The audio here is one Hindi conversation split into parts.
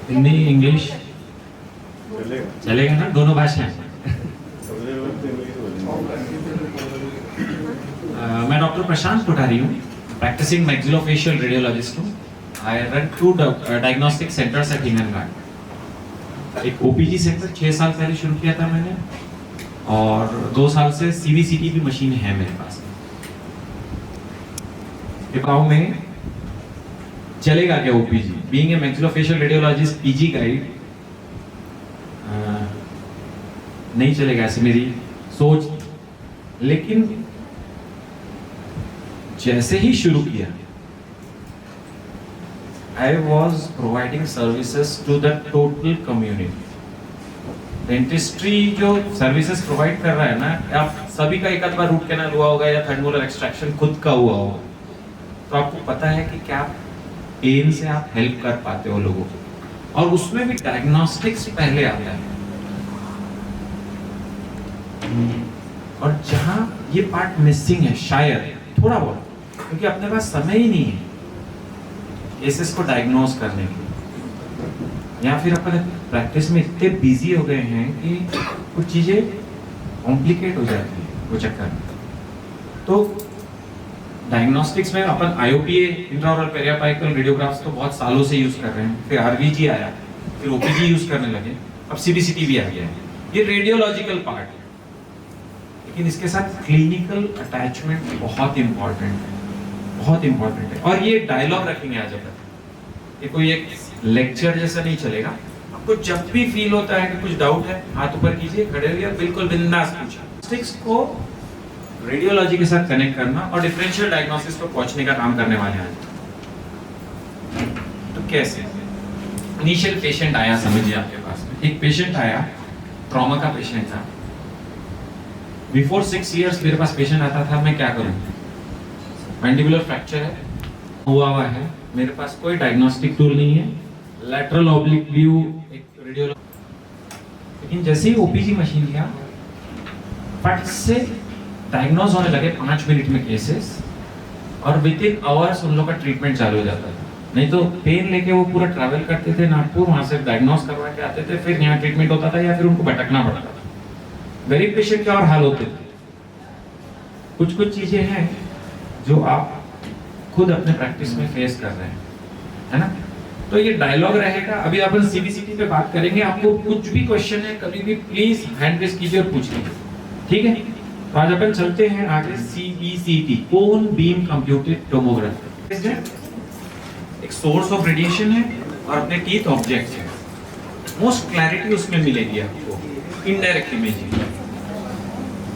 हिंदी इंग्लिश चलेगा ना, दोनों भाषाएं। मैं डॉक्टर प्रशांत कोठारी हूँ, प्रैक्टिसिंग मैक्सिलोफेशियल रेडियोलॉजिस्ट हूँ। I run 2 diagnostic centres at Hinganghat. एक ओपीजी सेंटर 6 साल पहले शुरू किया था मैंने, और 2 साल से सीवीसीटी की मशीन है मेरे पास। गाँव में चलेगा क्या OPG? Being a maxillofacial radiologist PG guide नहीं चलेगा, ऐसे मेरी सोच। लेकिन जैसे ही शुरू किया, I was providing services to the total community. Dentistry जो सर्विसेज प्रोवाइड कर रहा है ना, आप सभी का एक आध बार रूट कैनाल हुआ होगा या थर्ड मोलर एक्सट्रैक्शन खुद का हुआ होगा, तो आपको पता है कि क्या पेन से आप हेल्प कर पाते हो लोगों को, और उसमें भी डायग्नोस्टिक्स पहले आता है। और जहां ये पार्ट मिसिंग है शायद थोड़ा बहुत, क्योंकि अपने पास समय ही नहीं है केसेस को डायग्नोस करने के, या फिर अपन प्रैक्टिस में इतने बिजी हो गए हैं कि कुछ चीजें कॉम्प्लिकेट हो जाती है वो चक्कर में। तो डायग्नोस्टिक्स में अपन आईओपीए, इंट्राओरल पेरियापाइकल रेडियोग्राफ्स तो बहुत सालों से यूज कर रहे हैं, फिर आरवीजी आया, फिर ओपीजी यूज करने लगे, अब सीबीसीटी भी आ गया है। ये रेडियोलॉजिकल पार्ट है, लेकिन इसके साथ क्लिनिकल अटैचमेंट बहुत इंपॉर्टेंट है, बहुत इंपॉर्टेंट है। और ये डायलॉग रखेंगे आज अपन, ये कोई एक लेक्चर जैसा नहीं चलेगा। आपको जब भी फील होता है कि कुछ डाउट है, हाथ ऊपर कीजिए, खड़े रहिए, बिल्कुल बिंदास पूछिए। डायग्नोस्टिक्स को रेडियोलॉजी के साथ कनेक्ट करना और डिफरेंशियल डायग्नोसिस पर पहुंचने का काम करने वाले हैं। तो कैसे? इनिशियल पेशेंट आया, समझिए आपके पास में एक पेशेंट आया, ट्रॉमा का पेशेंट था। बिफोर 6 इयर्स मेरे पास पेशेंट आता था, मैं क्या करूं? मैंडिबुलर फ्रैक्चर है, हुआ है, मेरे पास कोई डायग्नोस्टिक टूल नहीं है, लैटरल ऑब्लिक व्यू एक रेडियोलॉजी। लेकिन जैसे ही ओपीजी मशीन लिया, फट से डायग्नोज होने लगे 5 मिनट में केसेस, और विद इन आवर्स उन लोग का ट्रीटमेंट चालू हो जाता था। नहीं तो पेन लेके वो पूरा ट्रैवल करते थे नागपुर, वहां से डायग्नोज करवा के आते थे, फिर यहाँ ट्रीटमेंट होता था या फिर उनको भटकना पड़ता था। गरीब पेशेंट के और हाल होते थे। कुछ कुछ चीजें हैं जो आप खुद अपने प्रैक्टिस में फेस कर रहे हैं, है ना? तो ये डायलॉग रहेगा। अभी अपन सीबीसीटी पे बात करेंगे। आपको कुछ भी क्वेश्चन है कभी भी प्लीज हैंड रेज कीजिए और पूछ लीजिए, ठीक है? तो आज अपन चलते हैं आगे। सीबीसीटी, कोन बीम कंप्यूटेड टोमोग्राफी, एक सोर्स ऑफ रेडिएशन है और अपने टीथ ऑब्जेक्ट है। मोस्ट क्लैरिटी उसमें मिलेगी आपको। इनडायरेक्ट इमेजिंग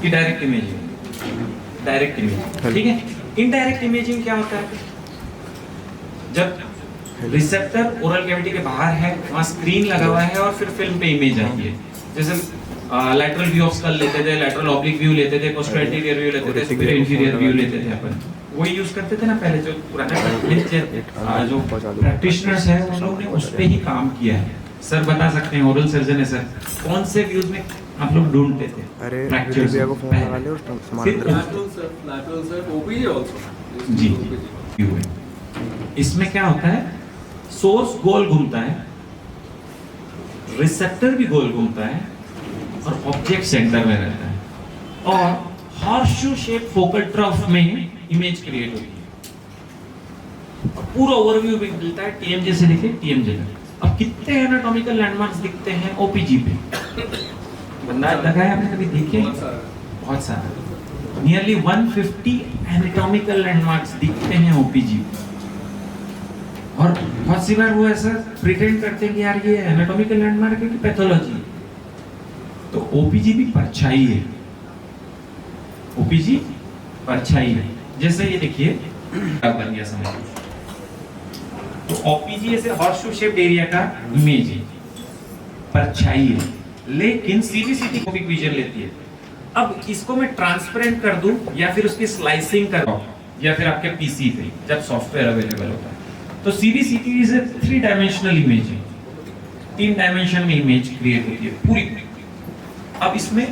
की डायरेक्ट इमेजिंग, डायरेक्ट इमेजिंग, ठीक है? इनडायरेक्ट इमेजिंग क्या होता है? जब रिसेप्टर ओरल कैविटी के बाहर है, वहां स्क्रीन लगा हुआ है और फिर फिल्म पे इमेज आती है। जैसे लैटरल व्यू ऑफ स्कल लेते थे, लैटरल ऑब्लिक व्यू लेते थे, पोस्टर एंटीरियर व्यू लेते थे, सुपीरियर इंफीरियर व्यू लेते थे अपन। वही यूज करते थे ना पहले, जो पुराने जो प्रैक्टिशनर्स हैं उन लोगों ने उस पे ही काम किया है। सर बता सकते हैं, ओरल सर्जन है सर, कौन से व्यूज में आप लोग ढूंढते थे? अरे भैया को फोन लगा ले और सामान lateral sir, OPG also. जी, व्यू है। इसमें क्या होता है? सोर्स गोल घूमता है, रिसेप्टर भी गोल घूमता है, और ऑब्जेक्ट सेंटर में रहता है, और हॉर्सशू शेप फोकल ट्रफ में इमेज क्रिएट होती है, और पूरा ओवरव्यू भी मिलता है। टीएमजे से देखिए, टीएमजे में अब कितने एनाटॉमिकल लैंडमार्क्स दिखते हैं ओपीजी पे? अंदाज लगाया आपने कभी? देखे बहुत सारा, नियरली 150 एनाटॉमिकल लैंडमार्क्स दिखते हैं ओपीजी। और बहुत सी बार वो ऐसा प्रिटेंड करते हैं कि यार ये एनाटॉमिकल लैंडमार्क है कि पैथोलॉजी है। तो ओपीजी भी परछाई है, ओपीजी परछाई है। जैसे ये देखिए बन गया, समझ लो। तो ओपीजी ऐसे हॉर्सशू शेप्ड एरिया का इमेज है, परछाई है। लेकिन सीबीसीटी को भी विजन लेती है। अब इसको मैं ट्रांसपेरेंट कर दूं या फिर उसकी स्लाइसिंग कर दूं, या फिर आपके पीसी पे जब सॉफ्टवेयर अवेलेबल होता है, तो CBCT is a 3 dimensional imaging. 3 dimension में इमेज क्रिएट होती है पूरी। अब इसमें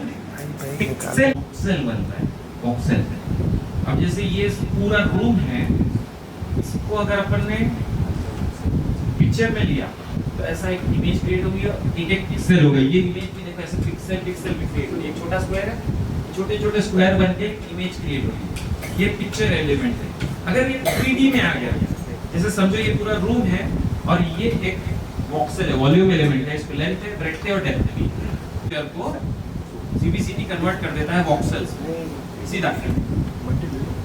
पिक्सेल बनता है, पिक्सेल। अब जैसे ये पूरा रूम है, इसको अगर अपन ने पिक्चर में लिया तो ऐसा एक इमेज क्रिएट होगी और एक एक पिक्सल हो गई। ये इमेज भी देखो ऐसे पिक्सल पिक्सल भी क्रिएट होगी। एक छोटा स्क्वायर है, छोटे छोटे स्क्वायर बन के इमेज क्रिएट होगी। ये पिक्चर एलिमेंट है। अगर ये 3D में आ गया, जैसे समझो ये पूरा रूम है और ये एक वॉक्सल है, वॉल्यूम एलिमेंट है, इसमें लेंथ है, ब्रेड्थ है और डेप्थ भी। पिक्चर को CBCT कन्वर्ट कर देता है वॉक्सल्स सीधा।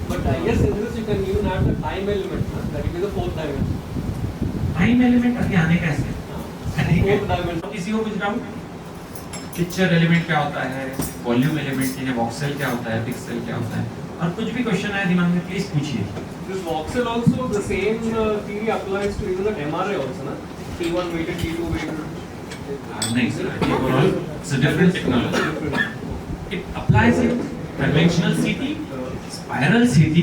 But I guess in this you can even add the time element, na? That will be the fourth dimension. Time element अभी आने कैसे? Fourth dimension. किसी को कुछ डाउट? पिक्चर एलिमेंट क्या होता है, वॉल्यूम एलिमेंट क्या है, वॉक्सल क्या होता है, पिक्सल क्या होता है, और कुछ भी क्वेश्चन आए दिमाग में प्लीज पूछिए। This voxel also the same theory applies to even the MRI also, na? T1 weighted, T2 weighted. नहीं sir, it's a different technology. It applies in conventional CT, spiral CT,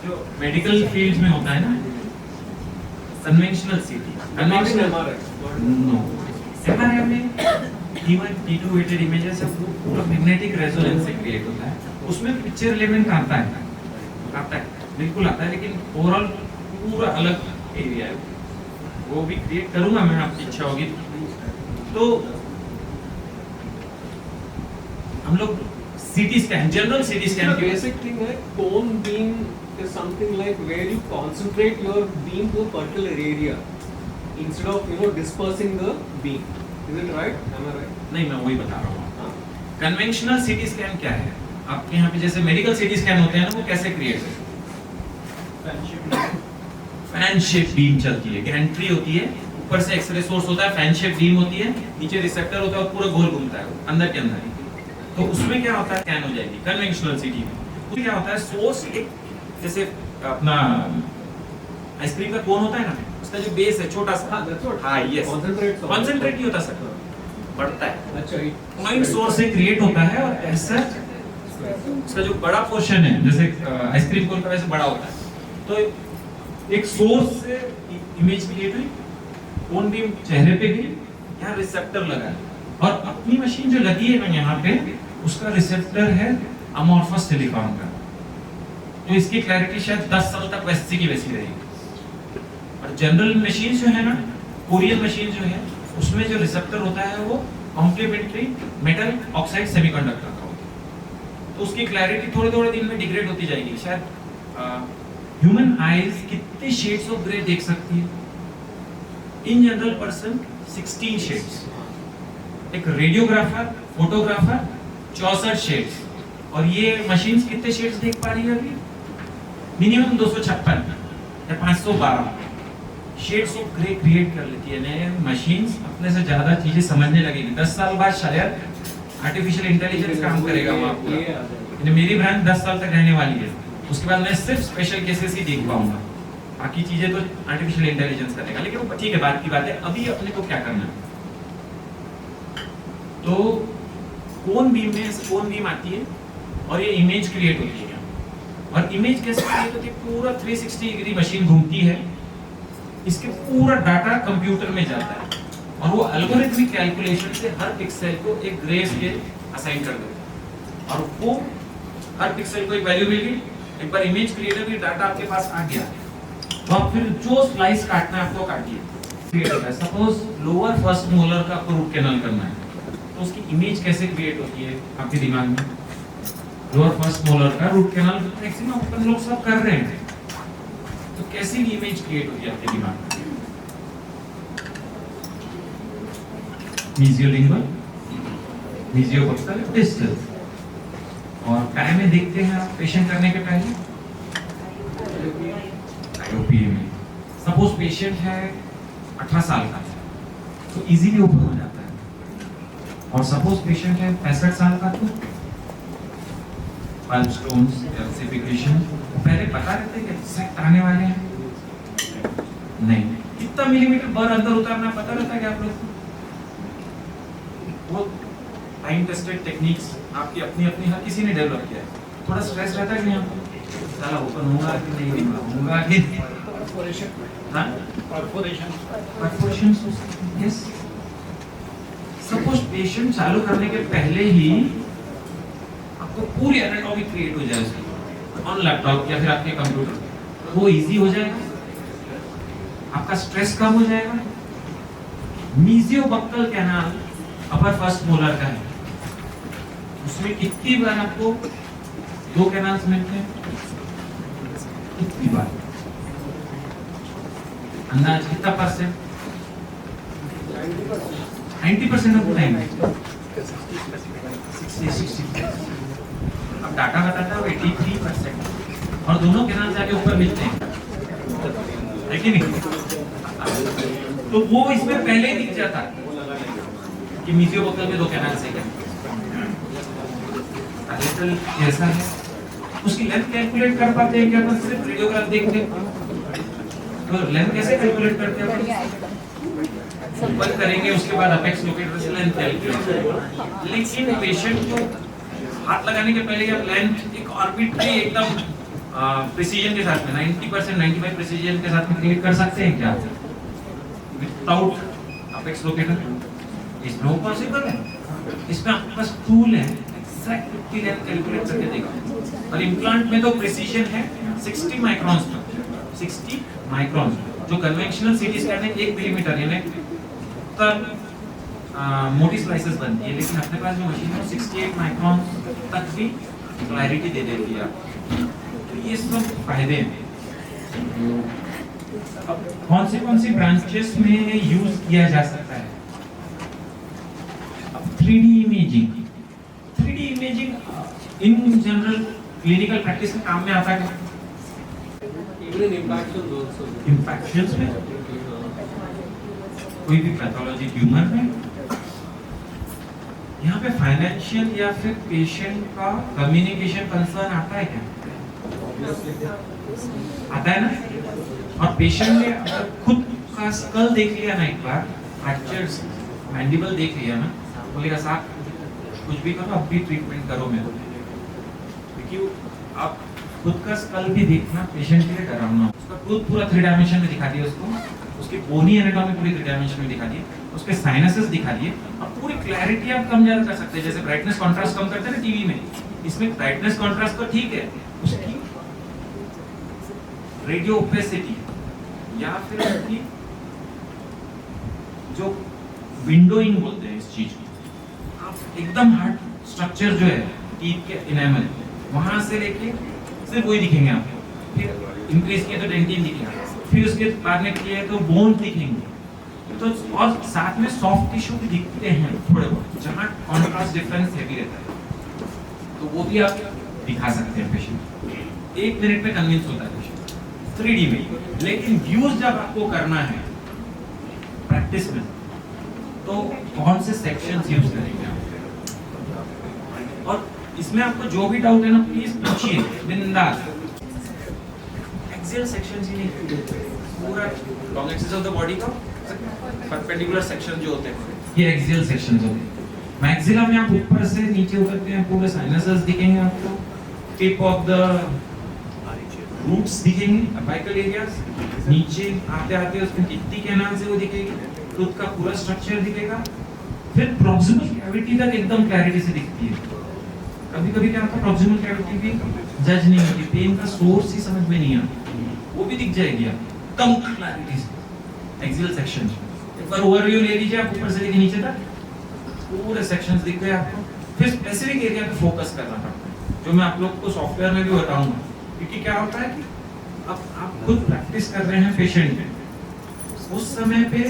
जो मेडिकल फील्ड में होता है ना, conventional CT, Not in conventional MRI. no, MRI में T1, T2 weighted images है, वो पूरा मैग्नेटिक रेजोनेंस से क्रिएट होता है, उसमें पिक्चर एलिमेंट आता है, बिल्कुल आता है, लेकिन ओवरऑल पूरा अलग एरिया है, वो भी क्रिएट करूंगा मैं, आपकी इच्छा होगी तो। हम लोग CT scan, general CT scan The basic thing है, cone beam is something like where you concentrate your beam to a particular area instead of dispersing the beam. Is it right? Am I right? नहीं, मैं वही बता रहा हूँ। कन्वेंशनल CT स्कैन क्या है? आपके यहाँ पे जैसे मेडिकल CT स्कैन होते हैं ना, वो कैसे क्रिएट है? फैन शेप बीम चलती है, गैंट्री होती है, ऊपर से एक्सरे सोर्स होता है, फैन शेप बीम होती है, नीचे रिसेप्टर होता है और पूरा गोल घूमता है अंदर के अंदर ही। तो उसमें क्या होता है, स्कैन हो जाएगी कन्वेंशनल CT में। उसमें क्या होता है, सोर्स एक जैसे अपना आइसक्रीम का कोन होता है ना, उसका जो बेस है छोटा सा, That's what. हाँ यस, कॉन्सेंट्रेट नहीं होता सर, बढ़ता है, अच्छा, पॉइंट सोर्स से क्रिएट होता है और ऐसा उसका जो बड़ा पोर्शन है, जैसे आइसक्रीम कोन का वैसे बड़ा होता है, तो एक सोर्स से इमेज क्रिएट हुई, कोन बीम चेहरे पे गई, यहाँ रिसेप्टर लगा है और अपनी मशीन जो लगी है ना यहाँ पे, उसका रिसेप्टर है अमॉर्फस सिलिकॉन का, तो इसकी क्लैरिटी शायद 10 साल तक वैसी की वैसी रहेगी। और जनरल मशीन जो है ना, कोरियन मशीन जो है, उसमें जो रिसेप्टर होता है वो कॉम्प्लीमेंट्री मेटल ऑक्साइड सेमीकंडक्टर का होता है, तो उसकी क्लैरिटी थोड़े थोड़े दिन में डिग्रेड होती जाएगी। शायद ह्यूमन आईज कितने शेड्स ऑफ ग्रे देख सकती है? इन जनरल पर्सन 16 शेड्स, एक रेडियोग्राफर फोटोग्राफर 64 शेड्स, और ये मशीन्स कितने शेड्स देख पा रही है अभी? मिनिमम 256 या 512 शेड्स ऑफ ग्रे क्रिएट कर लेती है। नए मशीन्स अपने से ज्यादा चीजें समझने लगेगी। 10 साल बाद शायद आर्टिफिशियल इंटेलिजेंस काम करेगा वहाँ पूरा। मेरी ब्रांच 10 साल तक रहने वाली है, उसके बाद मैं सिर्फ स्पेशल केसेस ही देख पाऊंगा, बाकी चीजें तो आर्टिफिशियल इंटेलिजेंस करेगा। लेकिन वो ठीक है, बात की बात है, अभी अपने को क्या करना है। तो कोन बीम में कोन बीम आती है और ये इमेज क्रिएट होती है, और इमेज कैसे क्रिएट होती है? पूरा 360 डिग्री मशीन घूमती है, इसके पूरा डाटा कंप्यूटर में जाता है और वो एल्गोरिथमिक कैलकुलेशन से हर पिक्सल को एक ग्रे स्केल असाइन कर देता है, और वो हर पिक्सल को एक वैल्यू मिल गई। एक बार इमेज क्रिएट हुई, डाटा आपके पास आ गया, तो आप फिर जो स्लाइस काटना है आपको काटिए। क्रिएट होता है, सपोज लोअर फर्स्ट मोलर का आपको रूट कैनल करना है, तो उसकी इमेज कैसे क्रिएट होती है आपके दिमाग में? लोअर फर्स्ट मोलर का रूट कैनल मैक्सिमम अपन लोग सब कर रहे हैं, तो कैसी इमेज क्रिएट होती है आपके दिमाग में? मीजियोलिंगुअल, मीजियोबक्सल, डिस्टल। और टाइम में देखते हैं आप पेशेंट करने के पहले आईओपी में सपोज पेशेंट है 18 साल का, तो इजीली ओपन हो जाता है। और सपोज पेशेंट है 65 साल का, तो पल्स टोन्स या सिफिकेशन पहले पता रहते हैं कि एग्जैक्ट आने वाले हैं? नहीं। कितना मिलीमीटर बर अंदर उतारना पता रहता है कि आप लोग को? वो टाइम टेस्टेड टेक्निक्स आपकी अपनी अपनी हर किसी ने डेवलप किया है। थोड़ा स्ट्रेस रहता है कि यहाँ साला ओपन होगा कि नहीं होगा कि परफोरेशन यस। सपोज पेशेंट चालू करने के पहले ही आपको पूरी एनाटॉमी क्रिएट हो जाए उसकी ऑन लैपटॉप या फिर आपके कंप्यूटर, वो इजी हो जाएगा, आपका स्ट्रेस कम हो जाएगा, मीजियोबक्कल कैनाल अपर फर्स्ट मोलर का है, उसमें कितनी बार आपको दो कैनाल्स मिलते हैं? कितनी बार? अंदाज कितना परसेंट? 90% ऑफ टाइम, 60 अब डाटा बताता है 83%, और दोनों कैनाल जाके ऊपर मिलते हैं, है कि नहीं? तो वो इसमें पहले ही दिख जाता कि मीजियोबक्कल में दो कैनाल से क्या ऐसा है। उसकी लेंथ कैलकुलेट कर पाते हैं क्या? बस सिर्फ रेडियोग्राफ देख के तो लेंथ कैसे कैलकुलेट करते हैं? ऊपर करेंगे, उसके बाद अपेक्स लोकेटर से लेंथ कैलकुलेट करेंगे। लेकिन पेशेंट को हाथ लगाने के पहले आप लेंथ एक आर्बिट्री एकदम प्रिसीजन के साथ में 90% 95 प्रिसीजन के साथ में क्रिएट कर सकते हैं क्या विदाउट अपेक्स लोकेटर? इसमें वो पॉसिबल है। इसमें आपके पास टूल है, एग्जैक्ट लेंथ कैलकुलेट करके देगा। और इम्प्लांट में तो प्रिसीजन है 60 माइक्रोन्स तक, 60 माइक्रोन्स, जो कन्वेंशनल सीटी स्कैन है 1 मिलीमीटर यानी तब मोटी स्लाइसेस बनती है, लेकिन अपने पास जो मशीन है 68 माइक्रोन तक भी क्लैरिटी दे देती है। तो ये सब फायदे हैं। अब कौन सी ब्रांचेस में यूज किया जा सकता है? 3D imaging. 3D imaging in general clinical practice में काम में आता है। Even in infections also. Infections में, कोई भी पैथोलॉजी ट्यूमर में, यहाँ पे फाइनेंशियल या फिर पेशेंट का कम्युनिकेशन कंसर्न आता है क्या? आता है ना। और पेशेंट ने अगर खुद का स्कल देख लिया ना, एक बार फ्रैक्चर्स मैंडिबल देख लिया ना, बोलेगा साहब कुछ भी करो, अब भी ट्रीटमेंट करो मेरे, क्योंकि आप खुद का स्कल भी देखना पेशेंट के लिए डरावना। उसका खुद पूरा 3 डायमेंशन में दिखा दिया उसको, उसकी बोनी एनाटॉमी पूरी 3 डायमेंशन में दिखा दिए, उसके साइनसेस दिखा दिए। अब पूरी क्लैरिटी आप कम ज्यादा कर सकते हैं, जैसे ब्राइटनेस कंट्रास्ट कम करते हैं ना टीवी में, इसमें ब्राइटनेस कंट्रास्ट तो ठीक है, उसकी रेडियो ओपेसिटी या फिर उसकी जो विंडोइंग बोलते हैं इस चीज को, आप एकदम हार्ड स्ट्रक्चर जो है टीथ के इनेमल वहां से लेके सिर्फ वही दिखेंगे आपको, फिर इंक्रीज किया तो डेंटिन दिखेगा, फिर उसके बाद में किया तो बोन दिखेंगे, तो और साथ में सॉफ्ट टिश्यू भी दिखते हैं थोड़े बहुत, जहाँ कॉन्ट्रास्ट डिफरेंस हैवी रहता है, तो वो भी आप दिखा सकते हैं पेशेंट। 1 मिनट में कन्विंस होता है पेशेंट 3D में। लेकिन व्यूज जब आपको करना है प्रैक्टिस में, तो कौन से सेक्शंस यूज करेंगे आप? और इसमें आपको जो भी डाउट है ना, प्लीज पूछिए बिंदास। एक्सियल सेक्शंस ही नहीं, पूरा long axis of the body का परपेंडिकुलर सेक्शन जो होते हैं, ये एक्सियल सेक्शंस होते हैं। मैक्सिला में आप ऊपर से नीचे उतरते हैं, पूरे साइनसेस दिखेंगे आपको, टिप ऑफ द रूट्स दिखेंगे, अपाइकल एरियाज, नीचे आते आते उसमें कितनी कैनाल से वो दिखेगी, टूथ का पूरा स्ट्रक्चर दिखेगा, फिर प्रॉक्सिमल कैविटी तक एकदम क्लैरिटी से दिखती है। कभी कभी क्या होता है, प्रॉक्सिमल कैविटी भी जज नहीं होती, पेन का सोर्स ही समझ में नहीं आता, वो भी दिख जाएगी आपको कम क्लैरिटी से। एक्सियल सेक्शन एक बार ओवरव्यू ले लीजिए आप, ऊपर से लेके नीचे तक पूरे सेक्शंस दिख गए आपको। फिर स्पेसिफिक एरिया पे फोकस करना पड़ता है, जो मैं आप लोग को सॉफ्टवेयर में भी बताऊंगा, क्योंकि क्या होता है कि अब आप खुद प्रैक्टिस कर रहे हैं पेशेंट में, उस समय पे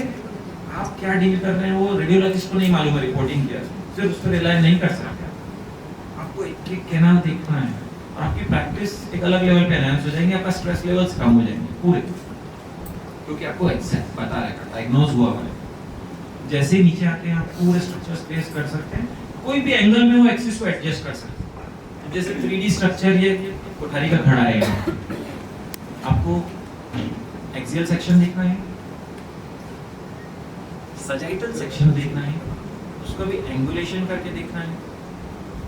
आप क्या डील कर रहे हैं वो रेडियोलॉजिस्ट को नहीं मालूम है, रिपोर्टिंग किया सिर्फ उस पर रिलाई नहीं कर सकते। आपको एक एक कैनाल देखना है, और आपकी प्रैक्टिस एक अलग लेवल पे एनहांस हो जाएंगे, आपका स्ट्रेस लेवल्स कम हो जाएंगे पूरे, क्योंकि आपको एग्जैक्ट पता रहेगा, डायग्नोज हुआ है। जैसे ही नीचे आते हैं आप पूरे स्ट्रक्चर्स प्लेस कर सकते हैं, कोई भी एंगल में वो एक्सिस को एडजस्ट कर सकते हैं। जैसे 3D स्ट्रक्चर, ये कोठारी का खड़ा है, आपको एक्सियल सेक्शन देखना है, सजाइटल सेक्शन देखना है, उसको भी एंगुलेशन करके देखना है,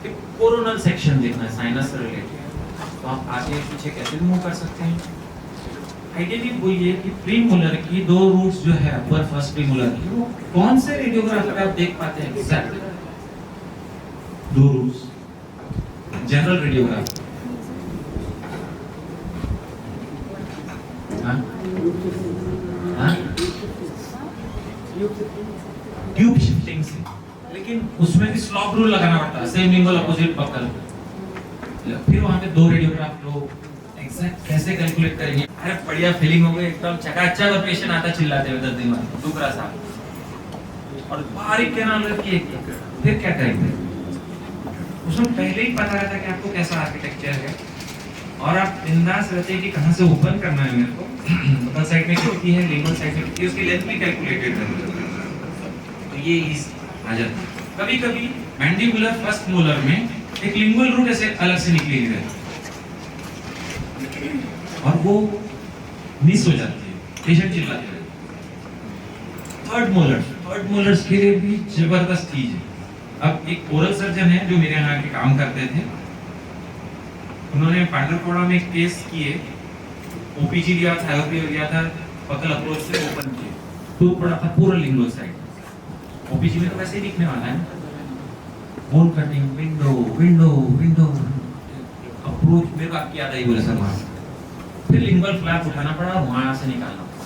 फिर कोरोनल सेक्शन देखना है साइनस से रिलेटेड, तो आप आगे पीछे कैसे मूव कर सकते हैं। आइडियली वो ये कि प्रीमोलर की 2 रूट्स जो है अपर फर्स्ट प्रीमोलर की, वो कौन से रेडियोग्राफ पे आप देख पाते हैं एग्जैक्टली 2 रूट्स जनरल रेडियोग्राफ। हाँ हाँ ट्यूब शिफ्टिंग से, लेकिन उसमें भी स्लॉप रूल लगाना पड़ता है, सेम लिंगुअल अपोजिट बकल। फिर वहां पे 2 रेडियोग्राफ लो, एग्जैक्ट कैसे कैलकुलेट करेंगे। अरे बढ़िया फीलिंग हो गई एकदम चकाचक, और पेशेंट आता चिल्लाते हुए 10 दिन बाद दुखरा साहब, और बारीक कैनाल रखी एक, फिर क्या करेंगे? उसमें पहले ही पता रहता कि आपको कैसा आर्किटेक्चर है, और आप बिंदास रहते हैं कि कहां से ओपन करना है मेरे को, बकल साइड में कितनी है, लिंगुअल साइड में कितनी है, उसकी लेंथ भी कैलकुलेटेड है। तो ये इस आ जाता है। कभी-कभी मैंडिबुलर फर्स्ट मोलर में एक लिंगुअल रूट ऐसे अलग से निकली हुई है और वो मिस हो जाती है, पेशेंट चिल्लाते हैं। थर्ड मोलर्स के लिए भी जबरदस्त चीज है। अब एक ओरल सर्जन है जो मेरे यहाँ आके काम करते थे, उन्होंने पांडरकोड़ा में एक केस किए, ओपीजी लिया, थायरोपी लिया था, बकल अप्रोच से ओपन किए, तो पड़ा था पूरा लिंगुअल साइड। ओपीजी में तो वैसे ही दिखने वाला है, बोन कटिंग, विंडो अप्रोच, मेरे को आपकी याद आई बोले सर वहां, फिर लिंगुअल फ्लैप उठाना पड़ा और वहां से निकालना पड़ा।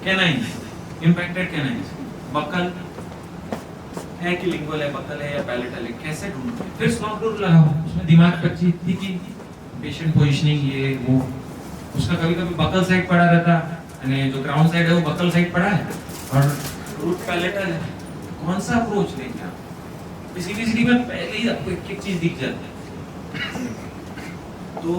कैनाइन इंपैक्टेड कैनाइन, बकल है कि लिंगुअल है, बकल है या पैलेटल है, कैसे ढूंढूं? फिर स्लॉप रूल लगाओ, उसमें दिमाग पर चीज थी कि पेशेंट पोजीशनिंग ये वो, उसका कभी-कभी बकल साइड पड़ा रहता, यानी जो ग्राउंड साइड है वो बकल साइड पड़ा है और रूट पैलेटल है, कौन सा अप्रोच लेंगे आप? सीबीसीडी में पहले ही आपको एक चीज दिख जाती है। तो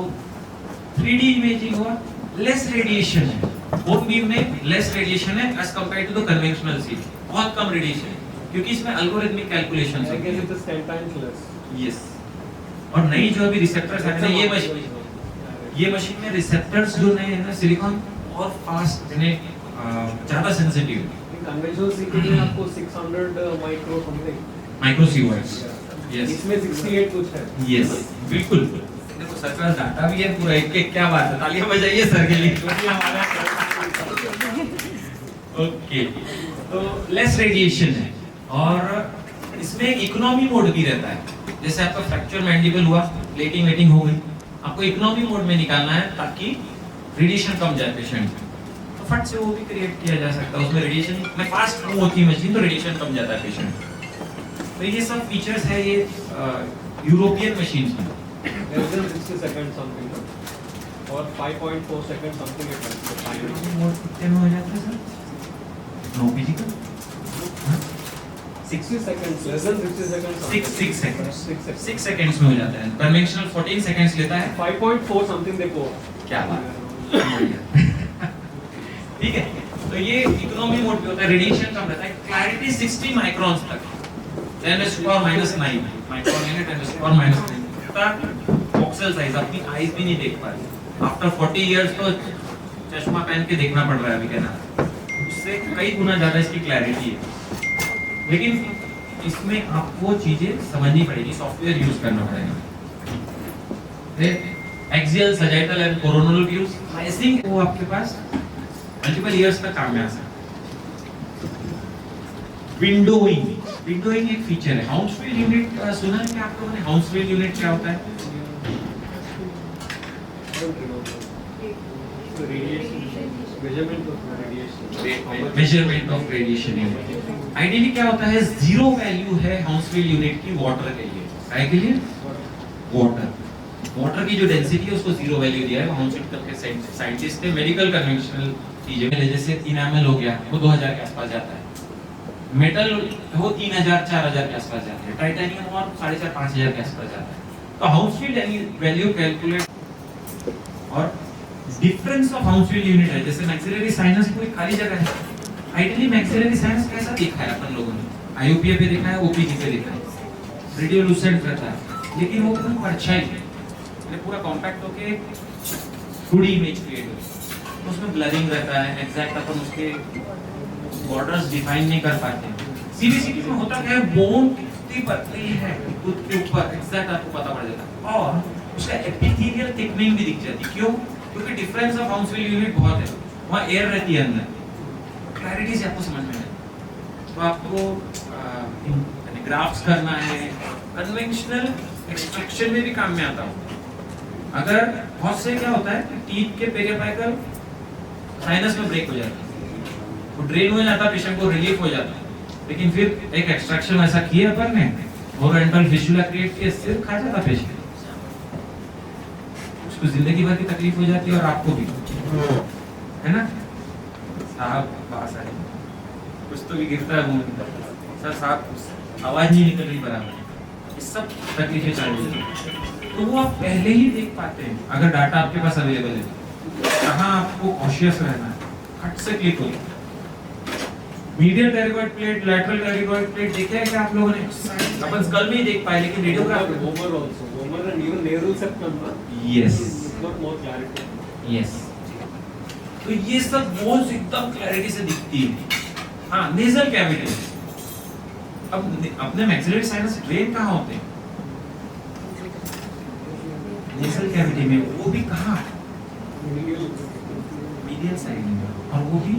3D इमेजिंग हुआ, लेस रेडिएशन है, बोन बीम में लेस रेडिएशन है as compared to the conventional CT, बहुत कम रेडिएशन है क्योंकि इसमें एल्गोरिथमिक कैलकुलेशंस है। It is 10 times less. Yes, और नई जो अभी रिसेप्टर्स आते हैं, ये मशीन में रिसेप्टर्स जो नए हैं ना सिलिकॉन, और फास्ट यानी ज्यादा सेंसिटिव है। कन्वेंशनल सीटी में आपको 600 माइक्रो समथिंग, माइक्रो सीवर्ड्स, यस, इसमें 68 कुछ है। यस बिल्कुल। देखो सर का डाटा भी है पूरा, एक क्या बात है, तालियां बजाइए सर के लिए। ओके, तो लेस रेडिएशन है और इसमें इकोनॉमी मोड भी रहता है। जैसे आपका फ्रैक्चर मैंडिबल हुआ, प्लेटिंग वेटिंग हो गई, आपको इकोनॉमी मोड में निकालना है ताकि रेडिएशन कम जाए पेशेंट, तो फट से वो भी क्रिएट किया जा सकता है। उसमें रेडिएशन में फास्ट मूव होती है मशीन, तो रेडिएशन कम जाता है पेशेंट। तो ये सब फीचर्स है ये यूरोपियन मशीन्स में। Less than 60 seconds something और 5.4 seconds something it has. Mode कितने में हो जाता है सर? नोपीजी का 60 seconds, less than 60 seconds. 6 seconds, 6 seconds. 6 seconds में हो जाता है। कन्वेंशनल 14 seconds लेता है। 5.4 something देखो। क्या बात है, ठीक है। तो ये इकोनॉमी मोड पे होता है, रेडिएशन कम रहता है, क्लैरिटी 60 माइक्रोन्स तक, 10⁻⁹ माइक्रोन है, 10⁻⁹ पिक्सल साइज अपनी आईज भी नहीं देख पा रही। आफ्टर 40 इयर्स तो चश्मा पहन के देखना पड़ रहा है अभी, कहना उससे कई गुना ज्यादा इसकी क्लैरिटी है। लेकिन इसमें आपको चीजें समझनी पड़ेगी, सॉफ्टवेयर यूज करना पड़ेगा। Axial, sagittal and coronal views, I think वो आपके पास मल्टीपल इयर्स तक काम में आ सकता है। विंडोइंग एक फीचर है। हाउसफील्ड यूनिट सुना है क्या आप लोगों ने? हाउसफील्ड यूनिट क्या होता है? Measurement of radiation unit. Ideally क्या होता है, जीरो वैल्यू है हाउसफील्ड यूनिट की वाटर के लिए। काय के लिए? वाटर की जो डेंसिटी है उसको जीरो वैल्यू दिया है हाउसफील्ड के साइंटिस्ट ने। मेडिकल कन्वेंशनल चीजें जैसे 3 ml हो गया, वो 2000 के आसपास जाता है। मेटल वो 3000-4000 के आसपास जाता है। टाइटेनियम और 4500-5000 के आसपास जाता है। तो हाउसफील्ड वैल्यू कैलकुलेट, और डिफरेंस ऑफ हाउसफील्ड यूनिट है। जैसे मैक्सिलरी साइनस कोई खाली जगह है, आइडियली मैक्सिलरी साइनस कैसा देखा है अपन लोगों ने? आईयूपीए पे देखा है, ओपीजी पे देखा है, रेडियोलुसेंट रहता है, लेकिन वो एकदम परछाई है, मतलब पूरा कॉम्पैक्ट होके 2D इमेज क्रिएट होती है। तो उसमें ब्लरिंग रहता है, एग्जैक्ट अपन उसके बॉर्डर्स डिफाइन नहीं कर पाते। सीबीसीटी में होता क्या है, बोन कितनी पतली है खुद के ऊपर एग्जैक्ट आपको पता पड़ जाता है, और उसका एपिथेलियल थिकनिंग भी दिख जाती है। क्यों? क्योंकि डिफरेंस ऑफ हाउसफील्ड यूनिट बहुत है, वहाँ एयर रहती है अंदर, क्लैरिटी से आपको समझ में आए। तो आपको ग्राफ्स करना है, कन्वेंशनल एक्सट्रैक्शन में भी काम में आता है। अगर बहुत से क्या होता है कि टीथ के पेरियापाइकल साइनस में ब्रेक हो जाता है, वो ड्रेन हो जाता है, पेशेंट को रिलीफ हो जाता है, लेकिन फिर एक एक्सट्रैक्शन ऐसा किया अपन ने ओरेंटल फिस्टुला क्रिएट किया, सिर्फ खा जाता पेशेंट, उसको जिंदगी भर की तकलीफ हो जाती है और आपको भी, है ना साहब? पास आए कुछ तो भी गिरता है मुंह में, सर साहब आवाज नहीं निकल रही बराबर, ये सब तकलीफें चालू होती। तो वो आप पहले ही देख पाते हैं अगर डाटा आपके पास अवेलेबल है, कहाँ आपको कॉशियस रहना है, हट से क्लिक हो। Medial pterygoid plate, lateral pterygoid plate देखे हैं क्या आप लोगों ने? अपन स्कल में ही देख पाए, लेकिन radiograph Vomer also. Vomer and even nasal septum, na? Yes It's got more clarity. Yes, तो ये सब बोन्स एकदम क्लैरिटी से दिखती है। हाँ, नेजल कैविटी, अब अपने मैक्सिलरी साइनस ड्रेन कहाँ होते हैं? नेजल कैविटी में, वो भी कहाँ? मीडियल साइड में, और वो भी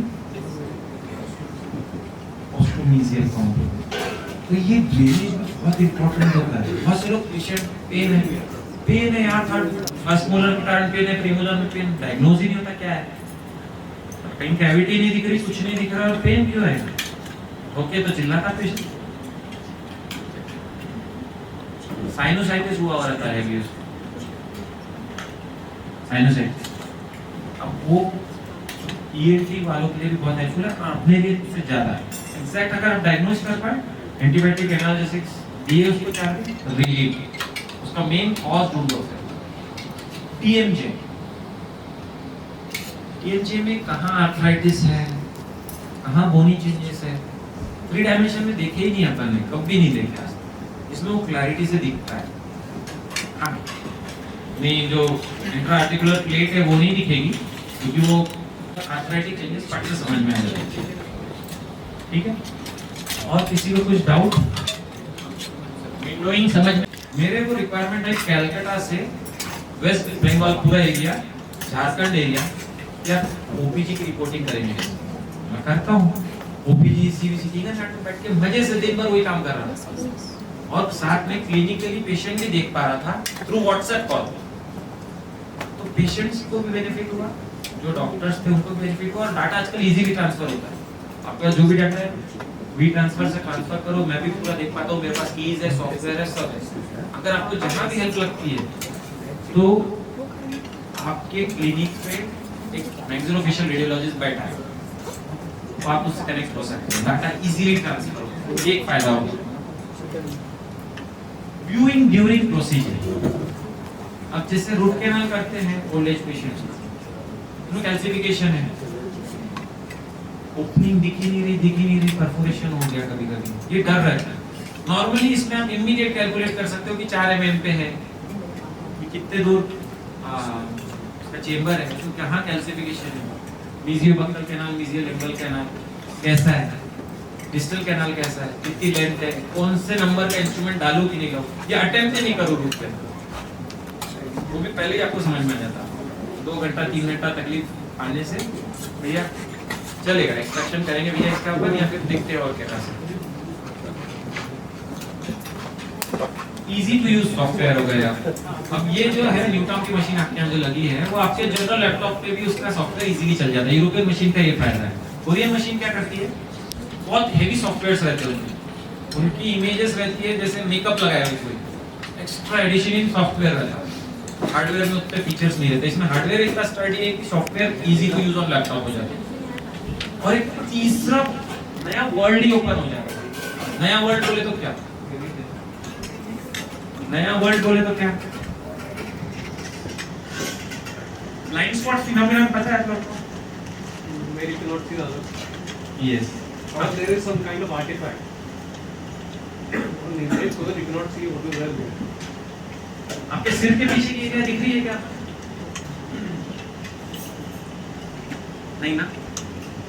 ऑस्टोमीजियल कॉम्पोनेंट। तो ये ड्रेनेज में बहुत इंपॉर्टेंट होता है। बहुत से लोग पेशेंट पेन है यार, फर्स्ट मोलर में टार्न पेन है, प्रीमोलर में पेन, डायग्नोज ही नहीं होता क्या है, कहीं कैविटी नहीं दिख रही, कुछ नहीं दिख रहा और पेन क्यों है? ओके, तो चिल्लाता पेशेंट। साइनोसाइटिस हुआ रहता है भी, साइनोसाइटिस। अब वो ईएनटी वालों के लिए भी बहुत हेल्पफुल है, अपने लिए से ज्यादा एग्जैक्ट अगर आप डायग्नोज कर पाए, एंटीबायोटिक एनाल्जेसिक्स दिए उसको, क्या रिलीफ, उसका मेन कॉज ढूंढो। टीएमजे, टीएमजे में कहाँ आर्थराइटिस है, कहाँ बोनी चेंजेस है, 3 डायमेंशन में देखे ही नहीं अपन ने, कभी नहीं देखे आज तक। इसमें वो क्लैरिटी से दिखता है। हाँ, नहीं जो इंट्राआर्टिकुलर प्लेट है वो नहीं दिखेगी, क्योंकि वो आर्थराइटिक चेंजेस फट से समझ में आ जाएंगे। ठीक है, और किसी को कुछ डाउट? विंडोइंग समझ में? मेरे को रिक्वायरमेंट है कैलकाटा से वेस्ट बंगाल पूरा एरिया, झारखंड एरिया, या ओपीजी की रिपोर्टिंग करेंगे। मैं करता हूँ ओपीजी सीवीसीटी का साथ में बैठ के मजे से दिन भर वही काम कर रहा था, और साथ में क्लिनिकली पेशेंट भी देख पा रहा था थ्रू व्हाट्सएप कॉल। तो पेशेंट्स को भी बेनिफिट हुआ, जो डॉक्टर्स थे उनको बेनिफिट हुआ, और डाटा आजकल इजीली ट्रांसफर होता है। आपका जो भी डाटा है वी ट्रांसफर से ट्रांसफर करो, मैं भी पूरा देख पाता हूँ, मेरे पास कीज है, सॉफ्टवेयर है, सब है। अगर आपको जहाँ भी हेल्प लगती है तो आपके क्लिनिक पे एक मैक्सिलोफेशियल रेडियोलॉजिस्ट बैठा है, तो आप उससे कनेक्ट हो सकते हैं, डाटा इजीली ट्रांसफर होगा। एक फायदा होगा। व्यूइंग ड्यूरिंग प्रोसीजर, अब जैसे रूट कैनाल करते हैं ओल्ड एज पेशेंट्स, उनमें कैल्सिफिकेशन है, ओपनिंग दिख ही नहीं रही, परफोरेशन हो गया कभी कभी, ये डर रहता है। नॉर्मली इसमें आप इमीडिएट कैलकुलेट कर सकते हो कि 4 mm पे है, कि कितने दूर इसका चेंबर है, तो कहाँ कैल्सिफिकेशन है, मीजियोबक्कल कैनाल, मीजियोलिंगुअल कैनाल कैसा है, डिस्टल कैनाल कैसा है, कितनी लेंथ है, कौन से नंबर का इंस्ट्रूमेंट डालूं कि नहीं डालूं, या अटेम्प्ट ही नहीं करूं रूट पे, वो भी पहले ही आपको समझ में आ जाता। 2 घंटा 3 घंटा तकलीफ आने से भैया चलेगा, एक्सट्रैक्शन करेंगे भैया इसका अपन, या फिर देखते हैं और क्या कर सकते हैं। इजी टू यूज सॉफ्टवेयर हो गया। अब ये जो है न्यूटन की मशीन आपके यहाँ जो लगी है, वो आपके जनरल लैपटॉप पे भी उसका सॉफ्टवेयर इजीली चल जाता है। यूरोपियन मशीन का ये फायदा है। कोरियन मशीन क्या करती है, बहुत हेवी सॉफ्टवेयर्स रहते हैं, उनकी इमेजेस रहती है जैसे मेकअप लगाया है कोई, एक्स्ट्रा एडिशन इन सॉफ्टवेयर रहता है, हार्डवेयर में उतने फीचर्स नहीं रहते। इसमें हार्डवेयर इतना स्टडी है कि software easy to use on laptop हो जाता है। और एक तीसरा नया वर्ल्ड ही ओपन हो जाएगा। नया वर्ल्ड बोले तो क्या, नया वर्ल्ड बोले तो क्या, ब्लाइंड स्पॉट फिनोमेनन पता है आप लोगों को? Where you cannot see the other. Yes. Or there is some kind of artifact. On the inside, so that you cannot see what is there. आपके सिर के पीछे की एरिया दिख रही है क्या? नहीं ना?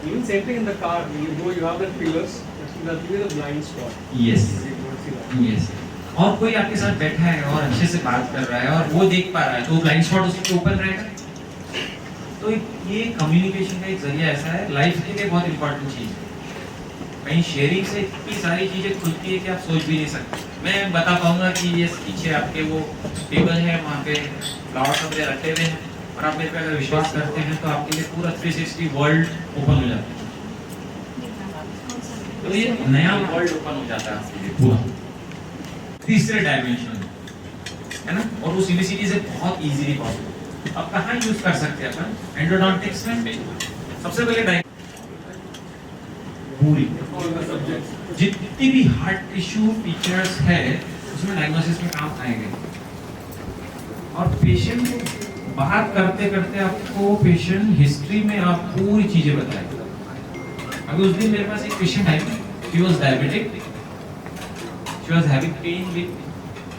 Even same thing in the car. You go, you have that pillars. That will be the blind spot. Yes. You cannot see that. Yes. और कोई आपके साथ बैठा है और अच्छे से बात कर रहा है और वो देख पा रहा है, तो ब्लाइंड स्पॉट उसके ऊपर रहेगा। तो ये कम्युनिकेशन का एक जरिया ऐसा है, लाइफ के लिए बहुत इंपॉर्टेंट चीज है। कहीं शेयरिंग से इतनी सारी चीजें खुलती है कि आप सोच भी नहीं सकते। मैं बता पाऊंगा कि ये पीछे आपके वो टेबल है, वहाँ पे फ्लावर कपड़े रखे हुए हैं, और आप मेरे पे अगर विश्वास करते हैं तो आपके लिए पूरा 360 वर्ल्ड ओपन हो जाता है। तो ये नया वर्ल्ड ओपन हो जाता है आपके लिए पूरा, तीसरे डायमेंशन में, है ना। और वो सीबीसीटी से बहुत इजीली पॉसिबल। अब कहाँ यूज कर सकते हैं अपन एंडोडोंटिक्स में? सबसे पहले पूरी जितनी भी हार्ट टिश्यू फीचर्स है उसमें डायग्नोसिस में काम आएंगे। और पेशेंट को बात करते करते आपको पेशेंट हिस्ट्री में आप पूरी चीजें बताएंगे। अभी उस दिन मेरे पास एक पेशेंट आई, she was diabetic, she was having pain with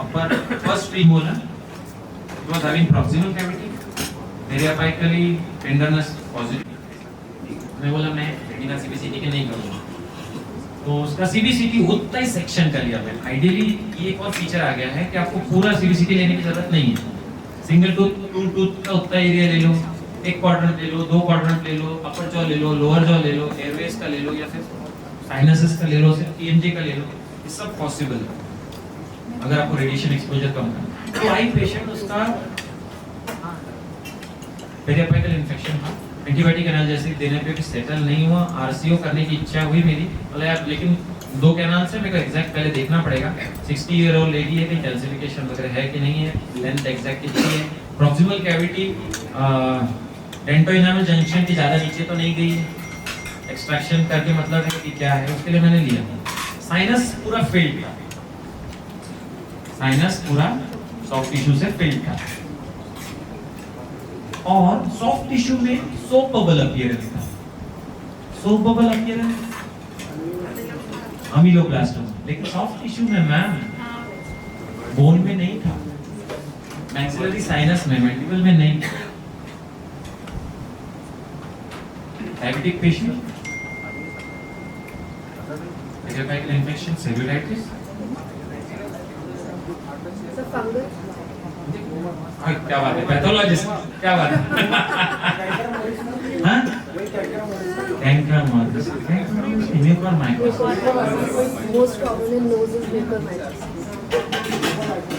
upper first premolar, she was having proximal cavity, periapically tenderness positive. मैं बोला मैं रेटिना सीबीसीटी के नहीं करूंगा, तो उसका सीबीसीटी उतना ही सेक्शन कर लिया मैंने। आइडियली ये एक और फीचर आ गया है कि आपको पूरा सीबीसीटी लेने की जरूरत नहीं है, सिंगल टूथ टू टूथ का उतना एरिया ले लो, एक क्वाड्रेंट ले लो, दो क्वाड्रेंट ले लो, अपर जॉ ले लो, लोअर जॉ ले लो, एयरवेज का ले लो, या फिर साइनसेस का ले लो, ईएनटी का ले लो, ये सब पॉसिबल है अगर आपको रेडिएशन एक्सपोजर कम करना। तो आई पेशेंट उसका पेरियापाइकल इन्फेक्शन था, एंटीबायोटिक एनाल्जेसिक देने पे भी सेटल नहीं हुआ, आरसीओ करने की इच्छा हुई मेरी, बोला यार लेकिन दो कैनाल से मेरे को एग्जैक्ट पहले देखना पड़ेगा, 60 ईयर ओल्ड लेडी है, कहीं कैल्सिफिकेशन वगैरह है कि नहीं है, लेंथ एग्जैक्ट कितनी है, proximal cavity dento enamel junction की ज्यादा नीचे तो नहीं गई है, एक्सट्रैक्शन करके मतलब है कि क्या है, उसके लिए मैंने लिया। साइनस पूरा फेल्ड था, साइनस पूरा सॉफ्ट टिश्यू से फेल्ड था, और सॉफ्ट टिश्यू में सोप बबल अपीयरेंस था। सोप बबल अपीयरेंस अमीलोब्लास्टोमा, लेकिन सॉफ्ट टिश्यू में मैम बोन में नहीं था, मैक्सिलरी साइनस में, मैंडिबल में नहीं था। डायबिटिक पेशेंट, पेरियापाइकल इन्फेक्शन, सेल्यूलाइटिस, क्या बात है, पैथोलॉजिस्ट क्या बात है, हाँ canker Mucor mycosis, most common in knows is Mucor mycosis,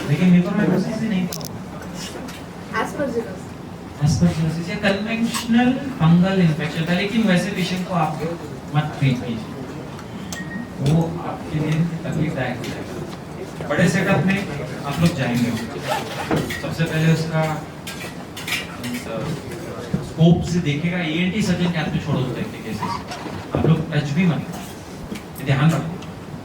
लेकिन म्यूकर माइकोसिस भी नहीं एस्परजिलस, एस्परजिलोसिस या कन्वेंशनल फंगल इन्फेक्शन था, लेकिन वैसे पेशेंट को आप मत ट्रीट कीजिए, वो आपके लिए तकलीफदायक हो जाएगा। बड़े सेटअप में आप लोग जाएंगे, सबसे पहले उसका स्कोप से देखेगा, ईएनटी सर्जन के हाथ में छोड़ो उस टाइप के केसेस, आप लोग टच भी मत करो, ध्यान रखो,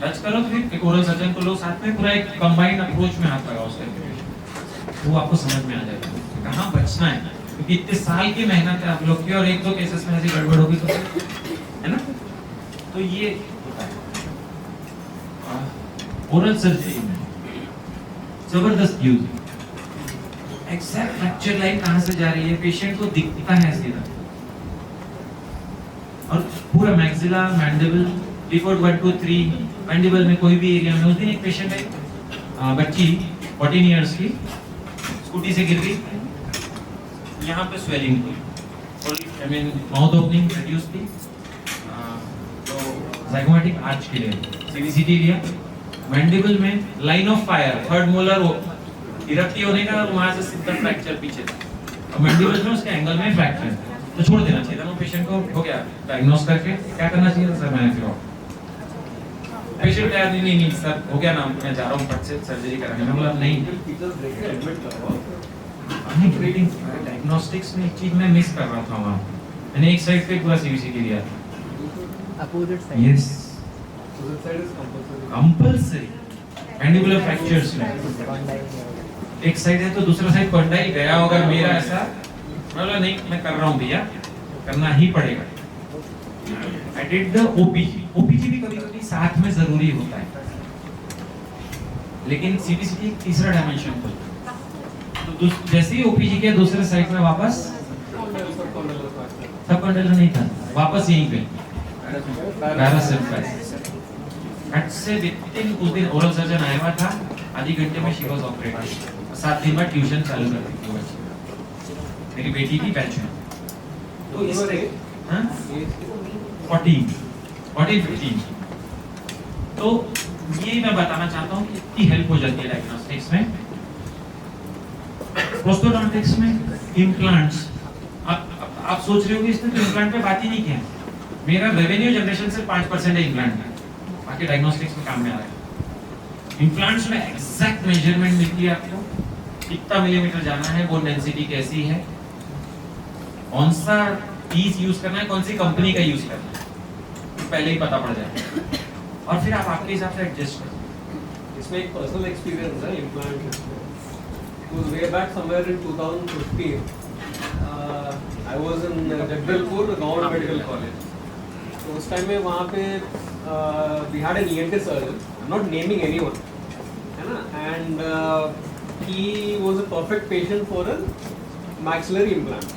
टच करो तो फिर एक ओरल सर्जन को लो साथ में, पूरा एक कंबाइंड अप्रोच में हाथ लगाओ उस टाइप के, वो आपको समझ में आ जाएगा कहाँ बचना है, क्योंकि इतने साल की मेहनत है आप लोग की, और एक दो केसेस में ऐसी गड़बड़ होगी तो है ना। तो ये ओरल सर्जरी में जबरदस्त यूज, एग्जैक्ट फ्रैक्चर लाइन कहां से जा रही है पेशेंट को दिखता है सीधा, और पूरा मैक्सिला, मैंडिबल, डिफोर्ड 1 2 3, मैंडिबल में कोई भी एरिया में। उस दिन एक पेशेंट है, बच्ची 14 इयर्स की, स्कूटी से गिर गई, यहाँ पे स्वेलिंग थी, और I mean mouth opening reduce थी, तो ज़ाइगोमेटिक आर्च के लिए सीबीसीटी लिया, मैंडिबल में line of fire, third molar erupt होने का, वहां से सीधा फ्रैक्चर पीछे था, और मैंडिबल में उसके एंगल में फ्रैक्चर, तो छोड़ देना चाहिए था, पेशेंट को हो गया डायग्नोस करके क्या करना चाहिए था सर, मैंने फिर पेशेंट यार नहीं सर हो गया ना, मैं जा रहा हूँ फट से सर्जरी कराने, मैं बोला नहीं, डायग्नोस्टिक्स में एक चीज मैं मिस कर रहा था वहाँ, मैंने एक साइड पे पूरा सीबीसीटी लिया था, opposite side, yes compulsory mandibular fractures में एक साइड है तो दूसरा साइड कंडाइल गया होगा मेरा, ऐसा बोला नहीं मैं कर रहा हूँ भैया, करना ही पड़ेगा। I did the OPG, OPG भी कभी-कभी साथ में जरूरी होता है, लेकिन सीबीसीटी एक तीसरा डायमेंशन होता है, तो जैसे ही ओपीजी के दूसरे साइड में वापस सब कंडल नहीं था, वापस यहीं पे पैरासिम्पैथी हट से विथिन उस दिन ओरल सर्जन आया हुआ था, आधी घंटे में शी वाज ऑपरेटेड, 7 दिन बाद ट्यूशन चालू कर दी थी मेरी बेटी की बैच में, तो इस हां 14 15, तो ये मैं बताना चाहता हूँ कि इतनी हेल्प हो जाती है डायग्नोस्टिक्स में। प्रोस्टोडोंटिक्स में इम्प्लांट्स, आप सोच रहे हो कि इसने तो इम्प्लांट पे बात ही नहीं किया, मेरा रेवेन्यू जनरेशन से 5% है इम्प्लांट में, बाकी डायग्नोस्टिक्स में काम में आ रहा है। इम्प्लांट्स में एग्जैक्ट मेजरमेंट मिलती है आपको, कितना मिलीमीटर जाना है, वो डेंसिटी कैसी है, कौन सा पीस यूज करना है, कौन सी कंपनी का यूज करना है, तो पहले ही पता पड़ जाए और फिर आप आपके हिसाब से एडजस्ट कर। इसमें एक पर्सनल एक्सपीरियंस है implant. was way back somewhere in 2015. I was in Jagdalpur Government Medical College. तो उस टाइम में वहाँ पे we had an ENT surgeon. I'm not naming anyone, है ना? And he was a perfect patient for a maxillary implant.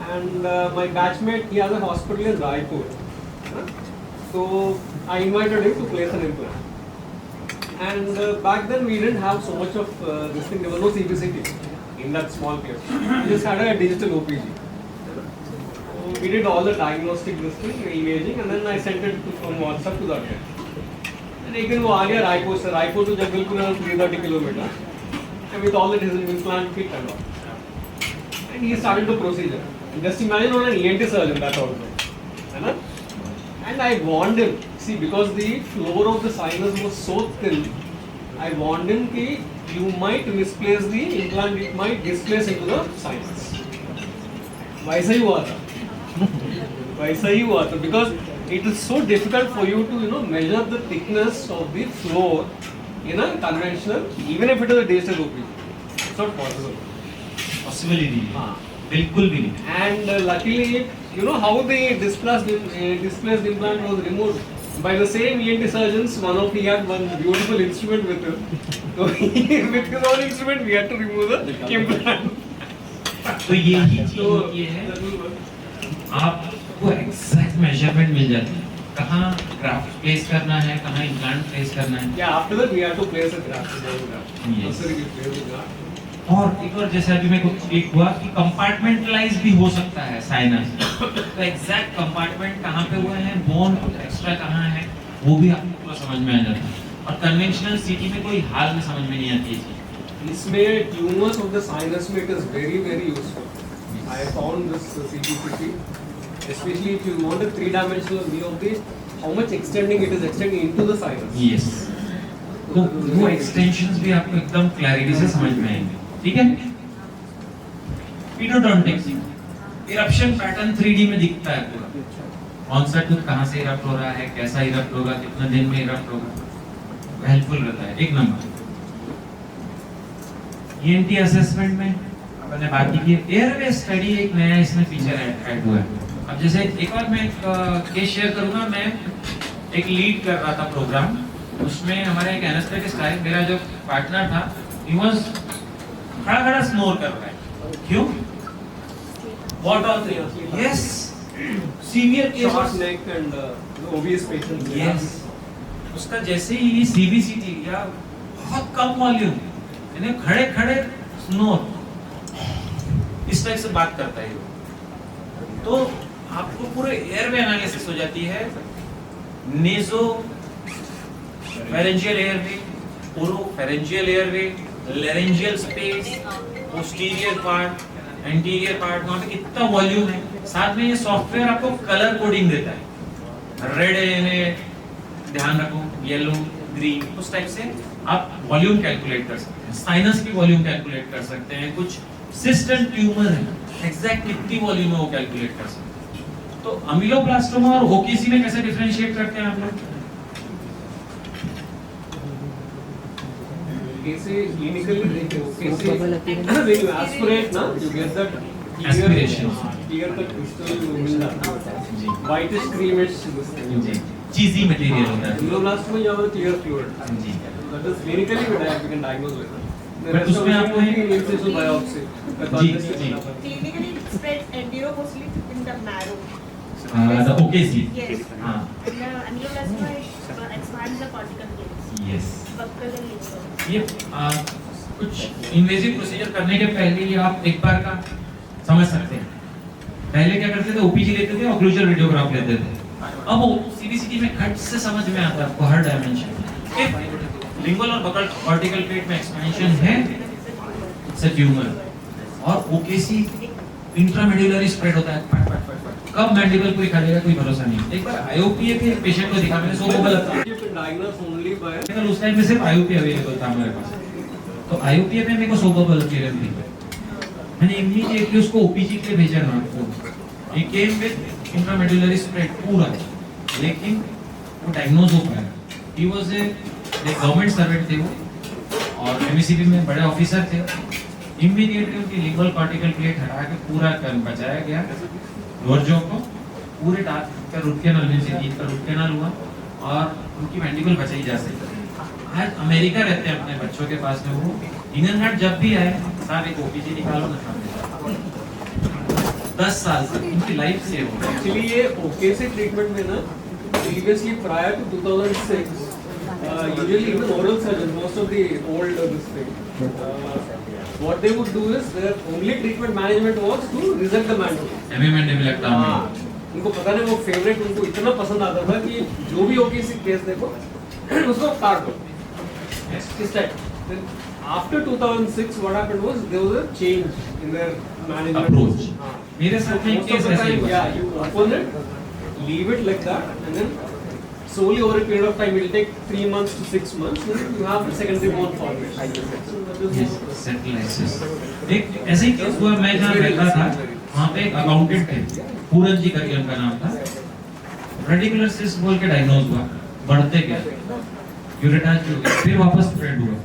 And my batchmate, he has a hospital in Raipur. है ना? So I invited him to place an implant. And back then we didn't have so much of this thing. There was no CBCT in that small place. We just had a digital OPG. So we did all the diagnostic this thing, imaging, and then I sent it from WhatsApp to that guy. And एक दिन वो आ गया रायपुर से, Raipur to Jagdalpur around 330 kilometer, and with all the his implant kit and all. And he started the procedure. Just imagine on an ENT surgeon that also, है ना? And I warned him. See, because the floor of the sinus was so thin, I warned him that you might misplace the implant, it might displace into the sinus. वैसा ही हुआ था, वैसा ही हुआ था, because it is so difficult for you to measure the thickness of the floor in a conventional, even if it is a digital OPG. It's not possible. Possible ही नहीं है, हाँ. बिल्कुल भी नहीं। And luckily, you know how the displaced implant was removed by the same ENT surgeons. He had one beautiful instrument with him. So with his own instrument, we had to remove the implant. तो ये ही चीज So होती है, that will work. आपको एग्जैक्ट मेजरमेंट मिल जाती है, कहाँ ग्राफ्ट प्लेस करना है, कहाँ इम्प्लांट प्लेस करना है। Yeah, after that we had to place a graft. Yes. Necessary we place the graft. और एक और जैसे अभी मेरे को एक हुआ कि कंपार्टमेंटलाइज भी हो सकता है साइनस, तो एग्जैक्ट कंपार्टमेंट कहाँ पे हुए हैं, बोन एक्स्ट्रा कहाँ है, वो भी आपको पूरा समझ में आ जाता है। और कन्वेंशनल सीटी में कोई हाल में समझ में नहीं आती है चीज। इसमें ट्यूमर्स ऑफ द साइनस में it is very very useful. I found this CTCT, especially if you want a three-dimensional view of the how much extending it is extending into the sinus. Yes, तो वो एक्सटेंशंस भी आपको एकदम क्लैरिटी से समझ में आएंगे। ठीक है, पीडोडोंटिक्स इरप्शन पैटर्न 3D में दिखता है पूरा, कौन सा टूथ कहां से इरप्ट हो रहा है, कैसा इरप्ट होगा, कितने दिन में इरप्ट होगा, हेल्पफुल रहता है। एक नंबर ईएनटी असेसमेंट में अपने बात की एयरवे स्टडी, एक नया इसमें फीचर ऐड हुआ है। अब जैसे एक बार मैं केस शेयर करूंगा, मैं एक लीड कर रहा था प्रोग्राम, उसमें हमारे एक एनेस्थेटिस्ट आए, मेरा जो पार्टनर था, ही वाज खड़ा खड़ा स्नोर कर रहा है। क्यों? What all things? Yes, severe Short cases. neck and obese patients. Yes, उसका जैसे ही CBCT या बहुत कम वॉल्यूम, यानी खड़े खड़े स्नोर, इस टाइप से बात करता है, तो आपको पूरे एयरवे एनालिसिस हो जाती है, नेजो फेरेंजियल एयरवे, ओरो pharyngeal airway, laryngeal space, posterior part, anterior part, वहाँ पे कितना वॉल्यूम है। साथ में ये सॉफ्टवेयर आपको कलर कोडिंग देता है, रेड है, ध्यान रखो, येलो, ग्रीन, उस टाइप से आप वॉल्यूम कैलकुलेट कर सकते हैं, साइनस की वॉल्यूम कैलकुलेट कर सकते हैं, कुछ सिस्ट एंड ट्यूमर है, एग्जैक्ट कितनी वॉल्यूम है वो कैलकुलेट कर सकते हैं। तो अमीलोब्लास्टोमा और ओकेसी में कैसे डिफरेंशिएट करते हैं आप लोग? Cases clinically, cases when you aspirate, na, you get that Aspiration. clear cut crystal lumina, whitish creamish this thing. जी, चीजी मटेरियल होता है। Neuroblastoma you have a clear fluid. जी, That is clinically we can diagnose with that. The But rest of उसमें it आपको will है- be incisional biopsy. जी, जी। Clinically it spreads enteromostly in the marrow. the OKC, Yes. हाँ, And the ameloblastoma expands the cortical plates. Yes. Buccal and liver. ये कुछ इन्वेजिव प्रोसीजर करने के पहले ही आप एक बार का समझ सकते हैं। पहले क्या करते थे, ओपीजी लेते थे, ऑक्लूजन रेडियोग्राफ लेते थे। अब वो सीबीसीटी में खट से समझ में आता है आपको हर डायमेंशन। लिंगुअल और बकल कॉर्टिकल प्लेट में एक्सपेंशन है, इट्स अ ट्यूमर, और ओकेसी इंट्रामेडुलरी स्प्रेड होता है, फट फट फट फट। कब मैंडिबल कोई खा लेगा कोई भरोसा नहीं। एक बार आईओपीए के पेशेंट को दिखा, मैंने सोबल था, You can diagnose only by लेकिन उस टाइम में सिर्फ आईओपी अवेलेबल था हमारे पास, तो आईओपी में मेरे को सोबल पीरियड थी, मैंने इमीडिएटली उसको ओपीजी के लिए भेजा नागपुर। ही केम विद इंट्रामेडुलरी स्प्रेड पूरा, लेकिन वो डायग्नोज हो पाया। He was a government servant थे वो, और एमसीबी में बड़े ऑफिसर थे। इमीडिएटली उनकी लिंगुअल कॉर्टिकल प्लेट हटा के पूरा कर्म बचाया गया, लोअर जॉ को पूरे दांत का रूट कैनाल में से नीचे का रूट कैनाल हुआ, और उनकी मैंडिबल बचाई जा सकती। आज अमेरिका रहते हैं अपने बच्चों के पास में, वो इंग्लैंड जब भी आए साहब एक ओपीजी निकालो ना, 10 साल से उनकी लाइफ सेव हो गई। Actually, ये OKC treatment में ना, previously prior to 2006, usually even oral surgeons, most of the old this thing, what they would do is their only treatment management was to resect the mandible. हेमीमेंडिबुलेक्टॉमी। हाँ, उनको पता नहीं वो फेवरेट उनको इतना पसंद आता था कि जो भी OKC केस देखो उसको काट दो इस type. After 2006, what happened was there was a change in their management Approach. हाँ. मेरे साथ में एक Most of केस the ऐसा ही time, हुआ। yeah, you open it, leave it like that, and then slowly over a period of time, it will take 3 months to 6 months, then you have the secondary bone formation. So that is Yes, सेटलाइसिस। एक ऐसे ही केस हुआ, मैं जहाँ रहता था वहाँ पे एक अकाउंटेंट थे, पूरन जी करके उनका नाम था। रेडिकुलर सिस्ट बोल के डायग्नोज हुआ, बढ़ते गए, यूरेटाज हो गया, फिर वापस स्प्रेड हुआ,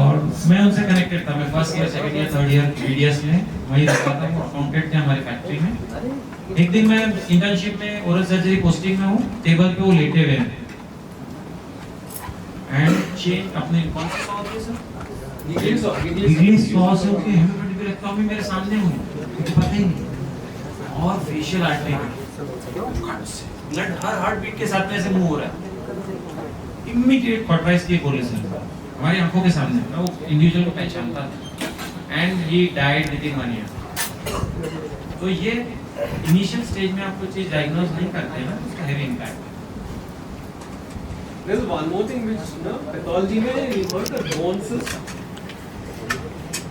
और मैं उनसे कनेक्टेड था। मैं first year, second year, third year BDS में वहीं रहता था, वो अकाउंटेंट थे हमारी फैक्ट्री में। एक दिन मैं इंटर्नशिप में ओरल सर्जरी पोस्टिंग में हूँ, टेबल पे वो लेटे हुए हैं, एंड चेंज अपने कौन सा सॉ होती है सर, गिगली सॉ से होके हेमीमेंडिबुलेक्टॉमी मेरे सामने हुई, मुझे पता ही नहीं, और फेशियल आर्टरी ब्लड हर हार्ट बीट के साथ में ऐसे मूव हो रहा है। इमीडिएट कॉर्टराइज की गोली सर हमारी आंखों के सामने, मैं वो इंडिविजुअल को पहचानता था, and he died within 1 year. तो ये इनिशियल स्टेज में आप कोई चीज डायग्नोज नहीं करते हैं ना, उसका heavy impact. There is one more thing which pathology में you heard the bone cyst.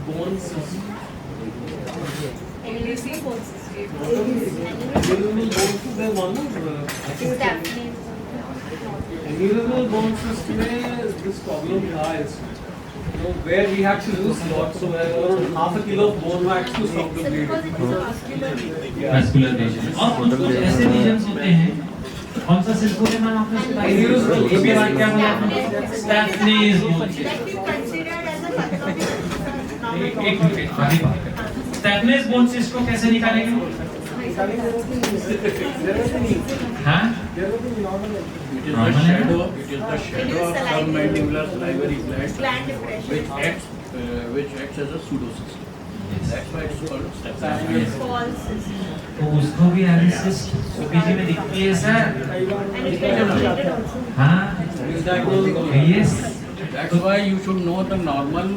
Bone cyst. LAC bone cyst. Aneurysmal bone cyst there one aneurysmal bone cyst में this problem था इसमें, where we had to use lot, so around half a kilo of bone wax to stop the bleeding. Vascular lesion, और कुछ ऐसे लीजन्स होते हैं, कौन सा सिस्ट बोले नाम आपने सुना? Aneurysmal, उसके बाद क्या बोला आपने? स्टैफनीज बोल के। That is considered as a pathology. एक मिनट आगे बात करें। स्टैफनीज बोन सिस्ट को कैसे निकालेंगे? हाँ? It is the shadow. It is the shadow of submandibular salivary gland, Gland depression. which acts as a pseudocyst. That's why it's called Yes. staphylococcus. False cyst. तो उसको भी एनालिसिस ओपीजी में दिखती है sir. And it gets treated also. हाँ, Misdiagnosed. Yes. That's why you should know the normal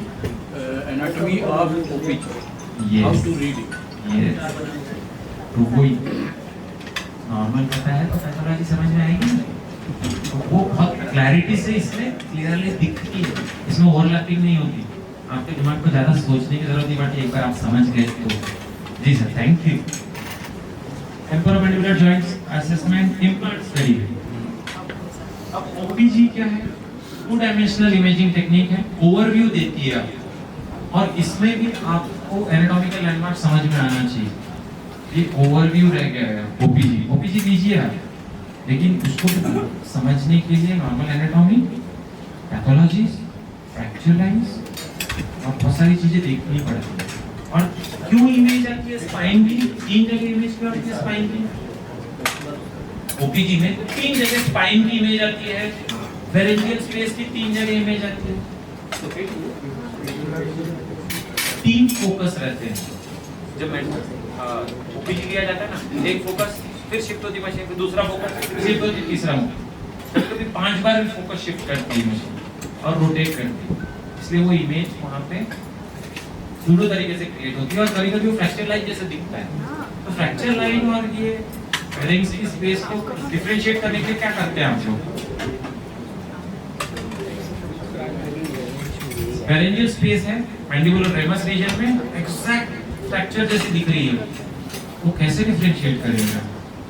anatomy of OPG. How Yes. to read it. Yes. तो कोई नॉर्मल पता है तो पैथोलॉजी समझ में आएगी ना? तो वो बहुत क्लैरिटी से इसमें क्लियरली दिखती है, इसमें ओवरलैपिंग नहीं होती, आपके दिमाग को ज़्यादा सोचने की जरूरत नहीं पड़ती, एक बार आप समझ गए तो। जी sir, thank you. Temporomandibular joints assessment implant study. अब ओपीजी क्या है? 2 डायमेंशनल इमेजिंग टेक्निक है, ओवरव्यू देती है, और इसमें भी आपको एनाटॉमिकल लैंडमार्क समझ में आना चाहिए। ये ओवरव्यू रह गया है ओपीजी, ओपीजी लीजिए आप, लेकिन उसको समझने के लिए normal anatomy, pathology, fracture lines और बहुत सारी चीजें देखनी पड़ती है। और क्यों इमेज आती है स्पाइन की? 3 जगह इमेज क्यों आती है स्पाइन की? ओपीजी में 3 जगह स्पाइन की इमेज आती है, फेरेंजियल स्पेस की 3 जगह इमेज आती है। 3 फोकस रहते हैं जब मैं ओपीजी लिया जाता है ना, एक फोकस फिर शिफ्ट होती मशीन, फिर दूसरा फोकस फिर शिफ्ट होती, तीसरा कभी 5 बार भी फोकस शिफ्ट करती है मशीन और रोटेट करती है, इसलिए वो इमेज वहाँ पे सूडो तरीके से क्रिएट होती है, और कभी कभी वो फ्रैक्चर लाइन जैसे दिखता है। तो फ्रैक्चर लाइन और ये रिंग्स की स्पेस को डिफरेंशिएट करने के लिए क्या करते हैं आप लोग? फेरेंजियल स्पेस है मैंडिबुलर रेमस रीजन में, एग्जैक्ट फ्रैक्चर जैसी दिख रही है, वो कैसे डिफरेंशिएट करेगा?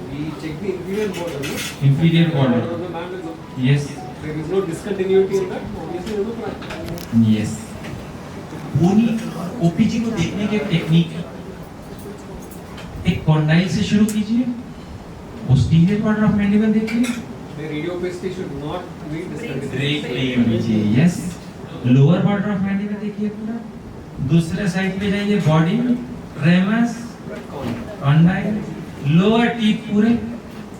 We check the inferior border, no? Inferior border, The band is okay. Yes There is no discontinuity in that. Obviously, there is no crack. Yes. Bony OPG को देखने की टेक्निक है, एक कॉन्डाइल से शुरू कीजिए, पोस्टीरियर बॉर्डर ऑफ मैंडिबल देखिए, The radiopacity should not be discontinued. Break नहीं होनी चाहिए, yes. Lower border of mandible देखिए पूरा, दूसरे साइड पे जाइए, body, ramus, condyle, lower teeth पूरे,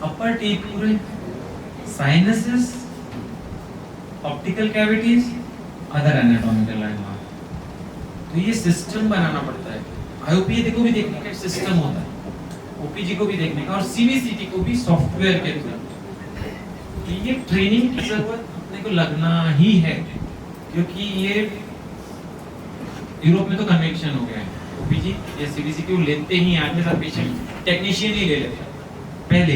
अपर टीथ पूरे, sinuses, optical cavities, other anatomical landmark. तो ये सिस्टम बनाना पड़ता है। आईओपी को भी देखने का सिस्टम होता है, ओपीजी को भी देखने का, और सीवीसीटी को भी सॉफ्टवेयर के थ्रू। तो ये ट्रेनिंग की जरूरत अपने को लगना ही है, क्योंकि ये यूरोप में तो कन्वेंशन हो गया है। ओपीजी या सीवीसीटी को लेते ही आगे सब पेशेंट टेक्नीशियन ही ले लेते हैं पहले।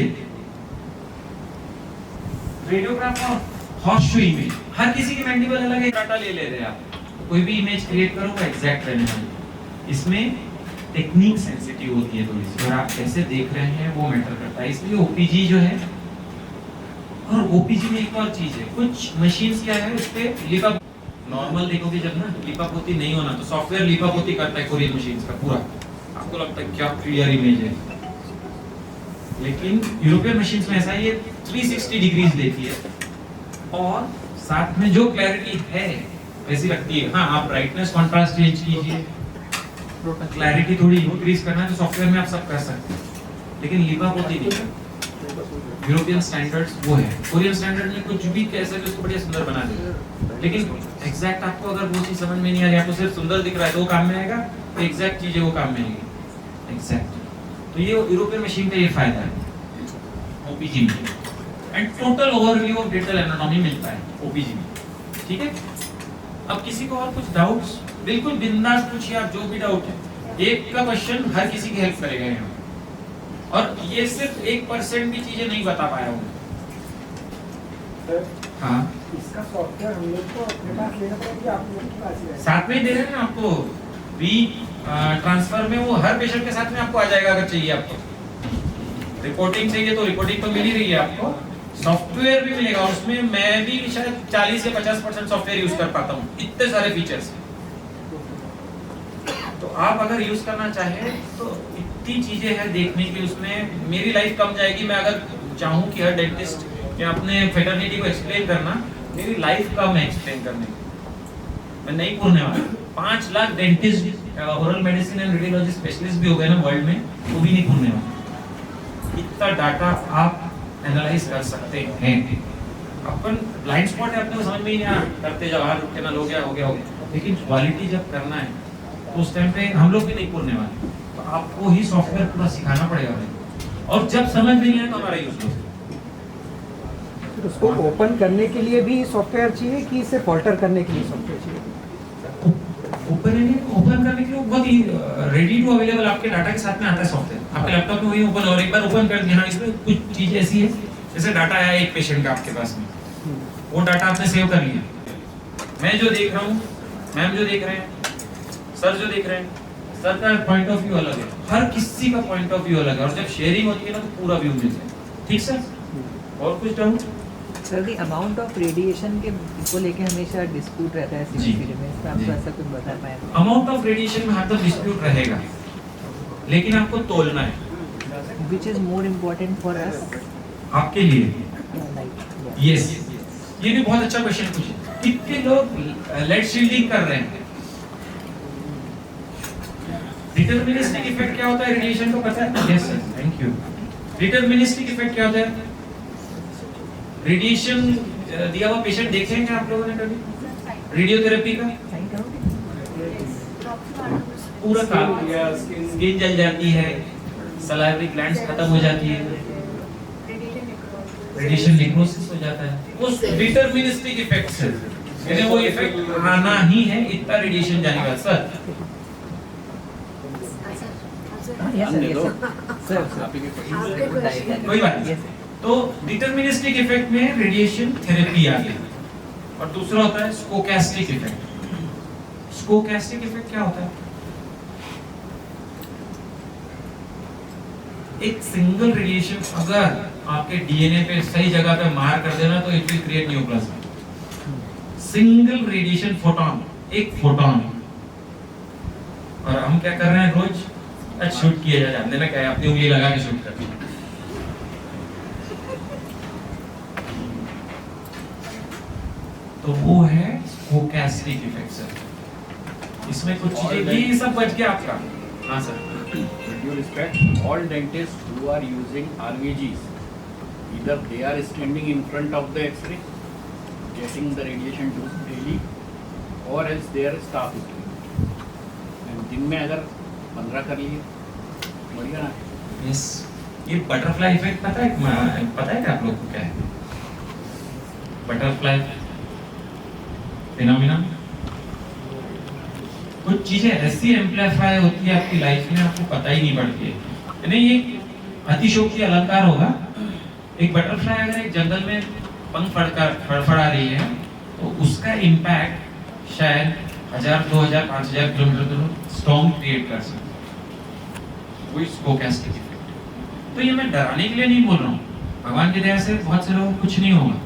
रेडियोग्राफ और हॉर्स शू इमेज, हर किसी की मैंडिबल अलग है, डाटा ले रहे हैं आप, कोई भी इमेज क्रिएट करो वो एग्जैक्ट रहने वाली। इसमें टेक्निक सेंसिटिव होती है थोड़ी सी, और आप कैसे देख रहे हैं वो मैटर करता है। इसलिए ओपीजी जो है, और ओपीजी में एक और चीज है, कुछ मशीन्स क्या है उस पे लिपा नॉर्मल देखोगे जब ना, लिपापोती नहीं होना तो सॉफ्टवेयर लिपापोती करता है कोरियन मशीन्स का पूरा, आपको लगता है क्या क्लियर इमेज है, लेकिन यूरोपियन मशीन्स में ऐसा ये 360 डिग्रीज लेती है, और साथ में जो क्लैरिटी है वैसी लगती है। हाँ, आप ब्राइटनेस कंट्रास्ट चेंज कीजिए, क्लैरिटी थोड़ी इंक्रीज करना है तो सॉफ्टवेयर में आप सब कर सकते हैं, लेकिन लिपापोती नहीं। यूरोपियन स्टैंडर्ड्स वो है, कोरियन स्टैंडर्ड में कुछ भी कैसे भी उसको बढ़िया सुंदर बना दे, लेकिन एग्जैक्ट आपको अगर वो चीज समझ में नहीं आ रही, आपको सिर्फ सुंदर दिख रहा है तो वो काम में आएगा, तो एग्जैक्ट चीज है वो काम में आएगी, एग्जैक्ट। तो ये यूरोपियन मशीन का ये फायदा है ओपीजी में, and total overview of dental anatomy मिलता है ओपीजी में, ठीक है। अब किसी को और कुछ डाउट्स, बिल्कुल बिंदास पूछिए आप, जो भी डाउट है, एक का क्वेश्चन हर किसी की हेल्प करेगा यहाँ, और ये सिर्फ 1% भी चीजें नहीं बता पाया हूँ। हाँ, इसका सॉफ्टवेयर हम लोग को अपने पास लेना पड़ेगा, आप लोग के पास ही रहेगा? साथ में ही दे रहे हैं आपको, वी ट्रांसफर में वो हर पेशेंट के साथ में आपको आ जाएगा। अगर चाहिए आपको रिपोर्टिंग चाहिए तो रिपोर्टिंग तो मिल ही रही है आपको, सॉफ्टवेयर भी मिलेगा, उसमें मैं भी शायद 40 या 50% सॉफ्टवेयर यूज कर पाता हूँ, इतने सारे फीचर्स। तो आप अगर यूज करना चाहें तो इतनी चीजें हैं देखने की, उसमें मेरी लाइफ कम जाएगी। मैं अगर चाहूँ कि हर डेंटिस्ट या अपने फेटर्निटी को एक्सप्लेन करना, मेरी लाइफ कम है एक्सप्लेन करने की, मैं नहीं पूछने वाला। 5 lakh dentist, oral medicine and radiology specialist भी हो गए ना वर्ल्ड में, वो भी नहीं पूछने वाला। इतना डाटा आप एनालाइज कर सकते हैं। अपन ब्लाइंड स्पॉट है, अपने को समझ में ही नहीं आ, करते जाओ, हाथ उठ के ना हो गया हो गया, लेकिन क्वालिटी जब करना है तो उस टाइम पे हम लोग भी नहीं पूछने वाले, तो आपको ही सॉफ्टवेयर पूरा सिखाना पड़ेगा भाई, और जब समझ नहीं आए तो हमारा यूज करो। फिर उसको ओपन करने के लिए भी सॉफ्टवेयर चाहिए कि इसे फॉल्टर करने के लिए सॉफ्टवेयर चाहिए? ओपन करने के लिए बहुत ही रेडी टू अवेलेबल आपके डाटा के साथ में आता है सॉफ्टवेयर, आपके लैपटॉप में वही ओपन, और एक बार ओपन कर दिया, हाँ इसमें कुछ चीज ऐसी है, जैसे डाटा आया एक पेशेंट का आपके पास में, वो डाटा आपने सेव कर लिया, मैं जो देख रहा हूँ, मैम जो देख रहे हैं, सर जो देख रहे हैं, सर का पॉइंट ऑफ व्यू अलग है, हर किसी का पॉइंट ऑफ व्यू अलग है, और जब शेयरिंग होती है ना तो पूरा व्यू मिलता है। ठीक सर, और कुछ doubt? Sir the amount of radiation के को लेके हमेशा डिस्प्यूट रहता है सीवीसीटी में, इसमें आपको ऐसा कुछ बता पाए? अमाउंट ऑफ रेडिएशन में हर तक डिस्प्यूट रहेगा, लेकिन आपको तोलना है, which is more important for us, आपके लिए। यस, ये भी बहुत अच्छा क्वेश्चन पूछे। कितने लोग लेड शील्डिंग कर रहे हैं? डिटरमिनिस्टिक इफेक्ट क्या होता है रेडिएशन को पता है? Yes sir, thank you. Deterministic effect क्या होता है? रेडिएशन दिया हुआ पेशेंट देखे हैं क्या आप लोगों ने कभी रेडियोथेरेपी का? पूरा काम, स्किन जल जाती है, सलाइवरी ग्लैंड्स खत्म हो जाती है, रेडिएशन नेक्रोसिस हो जाता है, उस डिटरमिनिस्टिक इफेक्ट से, यानी वो इफेक्ट आना ही है, इतना रेडिएशन जाने का। सर कोई बात नहीं। तो डिटरमिनिस्टिक इफेक्ट में रेडिएशन थेरेपी आ गई, और दूसरा होता है स्टोकैस्टिक इफेक्ट। स्टोकैस्टिक इफेक्ट क्या होता है? एक सिंगल रेडिएशन अगर आपके डीएनए पे सही जगह पे मार कर देना तो it will create nucleus. Single radiation photon, एक फोटोन। और हम क्या कर रहे हैं रोज शूट किया जा रहा है। हमने क्या अपनी उंगली लगा के शूट कर दिया। तो वो है स्टोकैस्टिक इफेक्ट सर। इसमें कुछ चीजें ये सब बच गया आपका। हाँ sir. With due respect, all dentists who are using RVGs, either they are standing in front of the X-ray, getting the radiation dose daily, or else their staff is doing. And दिन में अगर 15 कर लिए, बढ़िया ना? यस, ये बटरफ्लाई इफेक्ट पता है क्या आप लोग को क्या है? Butterfly phenomena. कुछ चीजें ऐसी एम्प्लीफाई होती है आपकी लाइफ में, आपको पता ही नहीं पड़ती है। नहीं, ये अतिशयोक्ति अलंकार होगा। एक बटरफ्लाई अगर एक जंगल में पंख फड़फड़ा रही है तो उसका इम्पैक्ट शायद 1000, 2000, 5000 किलोमीटर दूर स्टॉर्म क्रिएट कर सकता है। वही स्टोकैस्टिक इफेक्ट। तो ये मैं डराने के लिए नहीं बोल रहा हूँ। भगवान की दया से बहुत से लोगों को कुछ नहीं होगा,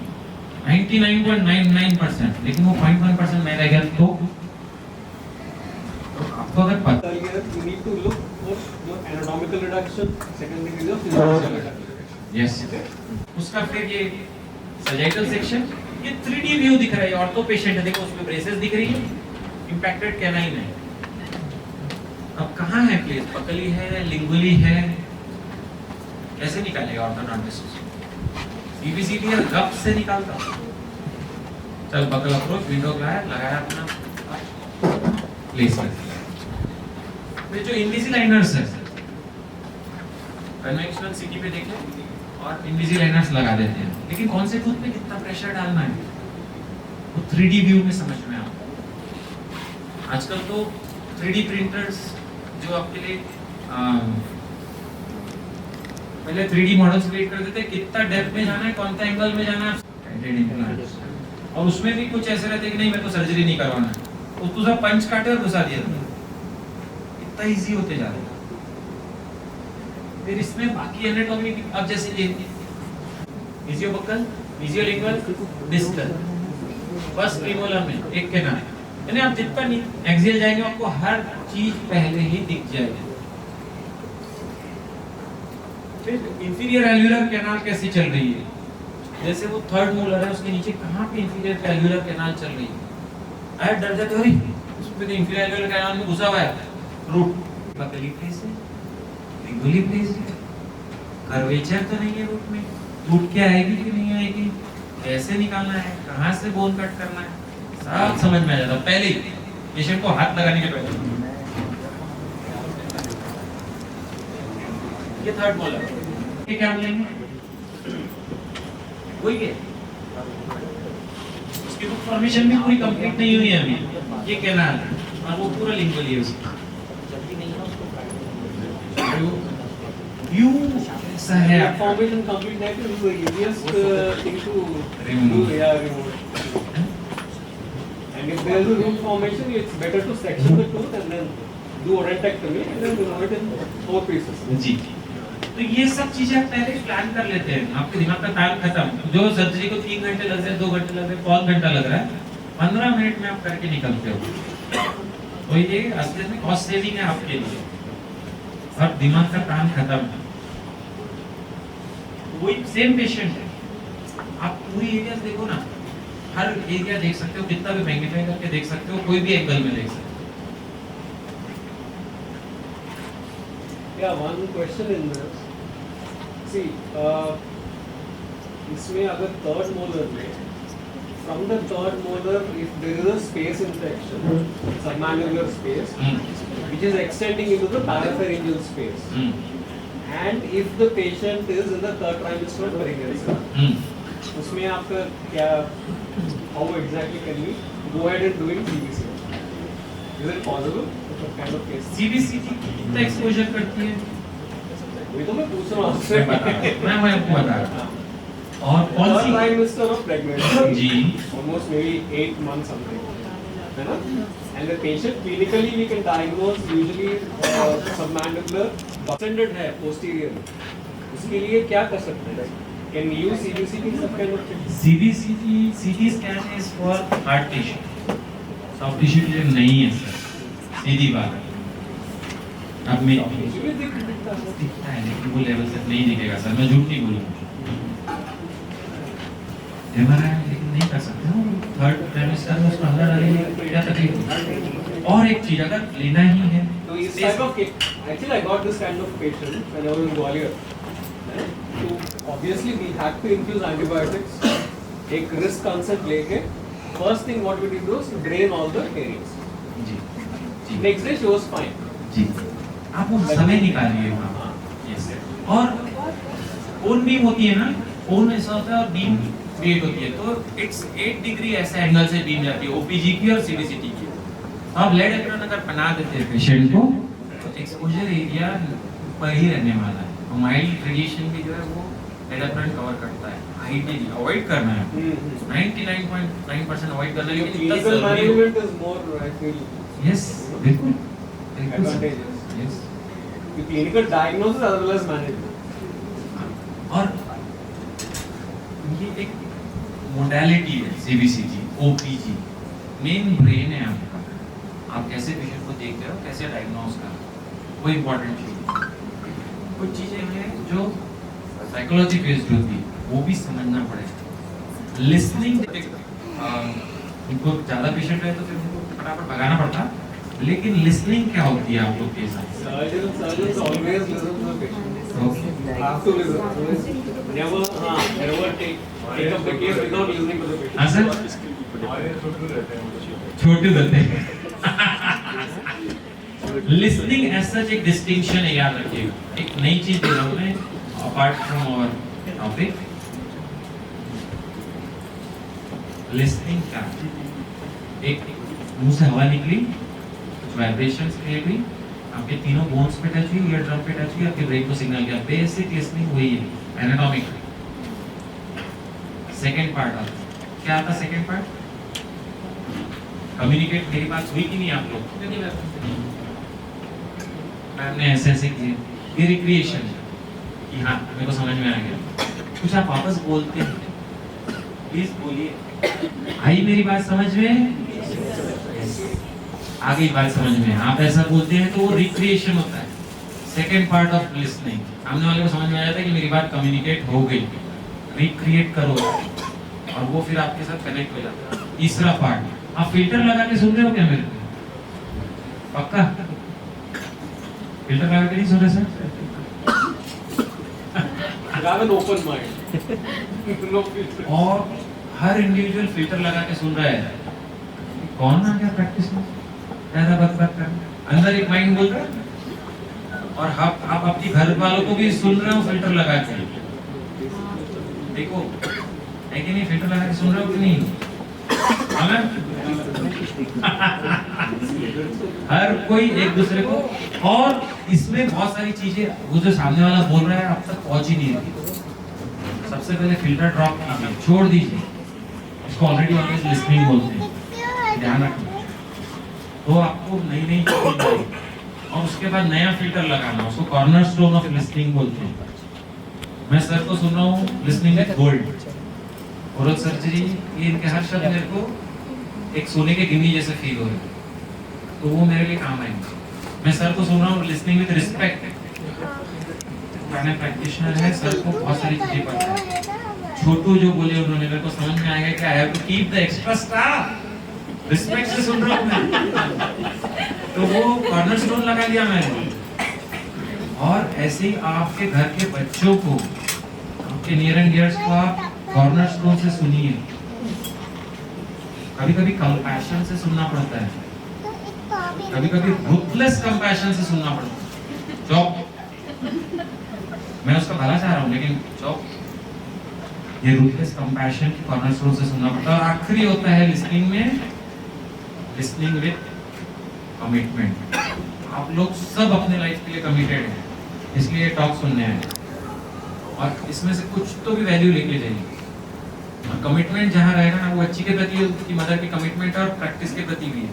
99.99%, लेकिन वो 0.1% में रह गया तो आपको अगर पता Earlier, you need to look for your anatomical reduction, secondary is your physiological reduction. Yes, उसका फिर ये सजाइटल सेक्शन, ये 3D व्यू दिख रहा है। ऑर्थो पेशेंट है, देखो उसमें ब्रेसेस दिख रही है, इंपैक्टेड कैनाइन है। अब कहाँ है प्लेस? पकली है, लिंगुली है, कैसे निकालेगा ऑर्थोडोंटिस्ट? सीबीसीटी है, गप से निकालता। चल बकल अप्रोच, विंडो लगाया अपना, प्लेस कर दिया। फिर जो इनविजिलाइनर्स है, कन्वेंशनल सिटी पे देखें और इनविजिलाइनर्स लगा देते हैं, लेकिन कौन से टूथ पे कितना प्रेशर डालना है वो 3D व्यू में समझ में आता है। आजकल तो 3D प्रिंटर्स जो आपके लिए पहले 3D मॉडल्स क्रिएट कर देते, कितना डेप्थ में जाना है, कौन सा एंगल में जाना है, और उसमें भी कुछ ऐसे रहते कि नहीं मैं तो सर्जरी नहीं करवाना है, तो तू सब पंच काटे और घुसा दिया। इतना इजी होते जा रहा है। फिर इसमें बाकी एनाटॉमी, अब जैसे ये मिजियोबक्कल, मिजियोलिंगुअल, डिस्टल, बस प्रीमोलर में एक के नाम, यानी आप जितना एक्सियल जाएंगे आपको हर चीज पहले ही दिख जाएगी। फिर इंफीरियर एल्वियोलर कैनाल कैसी चल रही है? जैसे वो थर्ड मोलर है, उसके नीचे कहाँ पे इंफीरियर एल्वियोलर कैनाल चल रही है? आया डर जाते हो, उसमें तो इंफीरियर एल्वियोलर कैनाल में घुसा हुआ है रूट। बकली प्लेस है, लिंगुअली प्लेस है, कर्वेचर तो नहीं है रूट में, रूट क्या आएगी कि नहीं आएगी, कैसे निकालना है, कहाँ से बोन कट करना है, सब समझ में आ जाता पहले ही पेशेंट को हाथ लगाने के पहले। ये थर्ड मोलर, ये क्या लेंगे? वही है, उसकी बुक फॉर्मेशन भी पूरी कंप्लीट नहीं हुई है अभी। ये कैनाल और वो पूरा लिंगुअली है उसका। व्यू ऐसा है। Formation complete that is the easiest thing to Remove. do. Yeah, remove. And if there is a root formation, it's better to section the tooth and then do odontectomy and then remove it in 4 pieces. जी, तो ये सब चीजें आप पहले प्लान कर लेते हैं, आपके दिमाग का ताल खत्म। जो सर्जरी को 3 घंटे लग रहे हैं, 2 घंटे लग रहे हैं, 5 घंटा लग रहा है, 15 मिनट में आप करके निकलते हो। तो ये असलियत में कॉस्ट सेविंग है आपके लिए, और दिमाग का ताल खत्म है। वही सेम पेशेंट है, आप पूरी एरिया देखो ना, हर एरिया देख सकते हो, कितना भी मैग्नीफाई करके देख सकते हो, कोई भी एंगल में देख सकते हो। Yeah, one question in this. See, इसमें अगर third molar में, from the third molar, if there is a space infection, submandibular space, which is extending into the parapharyngeal space, and if the patient is in the third trimester of pregnancy, उसमें आपका क्या, how exactly can we go ahead and doing CBC? Is it possible? Kind of case. CBCT कितना एक्सपोजर करती है? वही तो मैं पूछ रहा हूँ आपसे। मैं आपको बता रहा हूँ। और कौन Third C trimester of pregnancy. Ji, Almost maybe 8 months something. है ना? And the patient clinically we can diagnose usually submandibular descended है posterior में. उसके लिए क्या कर सकते हैं? Can we use CBCT सब kind of thing? CT scan is for hard tissue. Soft tissue के लिए नहीं है सर, सीधी बात है. अब मैं दिखता है लेकिन वो लेवल तक नहीं दिखेगा सर, मैं झूठ नहीं बोलूँगा. MRI लेकिन नहीं कर सकते ना, थर्ड ट्राइमेस्टर में उसको अंदर डालेंगे क्या तकलीफ होगी. और एक चीज अगर लेना ही है तो इस type of case, actually I got this kind of patient when I was in Gwalior. So obviously we had to infuse antibiotics. एक risk consent लेके first thing what we did was to drain all the areas. Ji ji Next day she was fine. जी आप वो समय निकालिए वहाँ. यस और कोन बीम होती है ना, कोन ऐसा होता है और बीम क्रिएट होती है, तो इट्स 8 डिग्री ऐसे एंगल से बीम जाती है ओपीजी की और सीबीसीटी की. अब लेड एप्रन अगर बना देते हैं पेशेंट को तो एक्सपोजर एरिया पर ही रहने वाला है. और माइल्ड रेडिएशन भी जो है वो लेड एप्रन कवर करता है. आइडियली अवॉइड करना है, 99.9% अवॉइड करना है. लेकिन इतना Clinical जरूरी हो. management is more I feel yes बिल्कुल बिल्कुल sir. advantageous. Yes The clinical diagnosis as well as management. और ये एक मोडालिटी है सीबीसीटी ओपीजी. मेन ब्रेन है आपका, आप कैसे पेशेंट को देख रहे हो, कैसे डायग्नोज कर रहे हो, वो इम्पोर्टेंट चीज. कुछ चीजें हैं जो साइकोलॉजी बेस्ड होती है, वो भी समझना पड़ेगा. लिसनिंग उनको ज़्यादा पेशेंट है तो फिर उनको फटाफट भगाना पड़ता, लेकिन लिसनिंग क्या होती है आप लोग के साथ? Surgeons always listen to the patient. Okay Have to listen. Never take up the case without listening to the patient. हाँ सर, छोटे रहते हैं. लिसनिंग एज सच एक डिस्टिंक्शन है, याद रखिएगा. एक नई चीज दे रहा हूँ मैं apart from our topic. Listening क्या, एक मुंह से हवा निकली, कुछ वाइब्रेशंस क्रिएट हुई, आपके तीनों बोन्स पे टच हुई, ईयर ड्रम पे टच हुई, आपके ब्रेन को सिग्नल गया. बेसिक लिसनिंग वही है, एनाटॉमिक. सेकंड पार्ट आता क्या आता? Second part communicate. मेरी बात हुई कि नहीं आप लोग? मैम ने ऐसे ऐसे किए, ये रिक्रिएशन कि हाँ मेरे को समझ में आ गया. कुछ आप वापस बोलते हैं, प्लीज बोलिए. आई मेरी बात समझ में? आ गई बात समझ में? आप ऐसा बोलते हैं तो वो रिक्रिएशन होता है. सेकेंड पार्ट ऑफ लिसनिंग, सामने वाले को समझ में आ जाता है कि मेरी बात कम्युनिकेट हो गई, रिक्रिएट करो और वो फिर आपके साथ कनेक्ट हो जाता है. तीसरा पार्ट, आप फिल्टर लगा के सुन रहे हो क्या मेरे को? पक्का फिल्टर लगा के नहीं सुन रहे sir? Have an open mind. No filter. और हर इंडिविजुअल फिल्टर लगा के सुन रहा है. कौन आ गया प्रैक्टिस में ज्यादा बकबक कर? अंदर एक माइंड बोल रहा है और आप अपनी घर वालों को भी सुन रहे हो फिल्टर लगा के. देखो है कि नहीं, फिल्टर लगा के सुन रहे हो कि नहीं? हर कोई एक दूसरे को. और इसमें बहुत सारी चीजें वो जो सामने वाला बोल रहा है अब तक पहुंच ही नहीं रही. सबसे पहले फिल्टर ड्रॉप कीजिए, छोड़ दीजिए. इसको ऑलरेडी ऑलवेज लिसनिंग बोलते हैं, ध्यान रखना. तो आपको नई नई चीजें मिलेगी और उसके बाद नया फिल्टर लगाना, उसको कॉर्नर स्टोन ऑफ लिसनिंग बोलते हैं. मैं सर को सुन रहा हूँ listening with gold. Oral surgery ये इनके हर शब्द मेरे को एक सोने के गिनी जैसे फील हो रहे हैं, तो वो मेरे लिए काम आएंगे. मैं सर को सुन रहा हूँ लिसनिंग विद रिस्पेक्ट. मैं प्रैक्टिशनर है, सर को बहुत सारी चीजें पता है. छोटू जो बोले उन्होंने मेरे को समझ में आएगा कि I have to keep the extra staff. Respect से सुन रहा हूँ मैं, तो वो कॉर्नर स्टोन लगा दिया मैंने. और ऐसे ही आपके घर के बच्चों को, आपके नियर एंड डियर्स को आप कॉर्नर स्टोन से सुनिए. कभी कभी कंपैशन से सुनना पड़ता है, कभी कभी रूथलेस कंपैशन से सुनना पड़ता है. चौप, मैं उसका भला चाह रहा हूँ लेकिन चौप, ये रूथलेस कंपैशन की कॉर्नर स्टोन से सुनना पड़ता है. और आखिरी होता है लिसनिंग में, लिसनिंग विद कमिटमेंट. आप लोग सब अपने लाइफ के लिए कमिटेड हैं, इसलिए टॉक सुनने आए और इसमें से कुछ तो भी वैल्यू लेके जाइए. कमिटमेंट जहाँ रहेगा ना, वो बच्ची के प्रति, उसकी मदर की कमिटमेंट और प्रैक्टिस के प्रति भी है,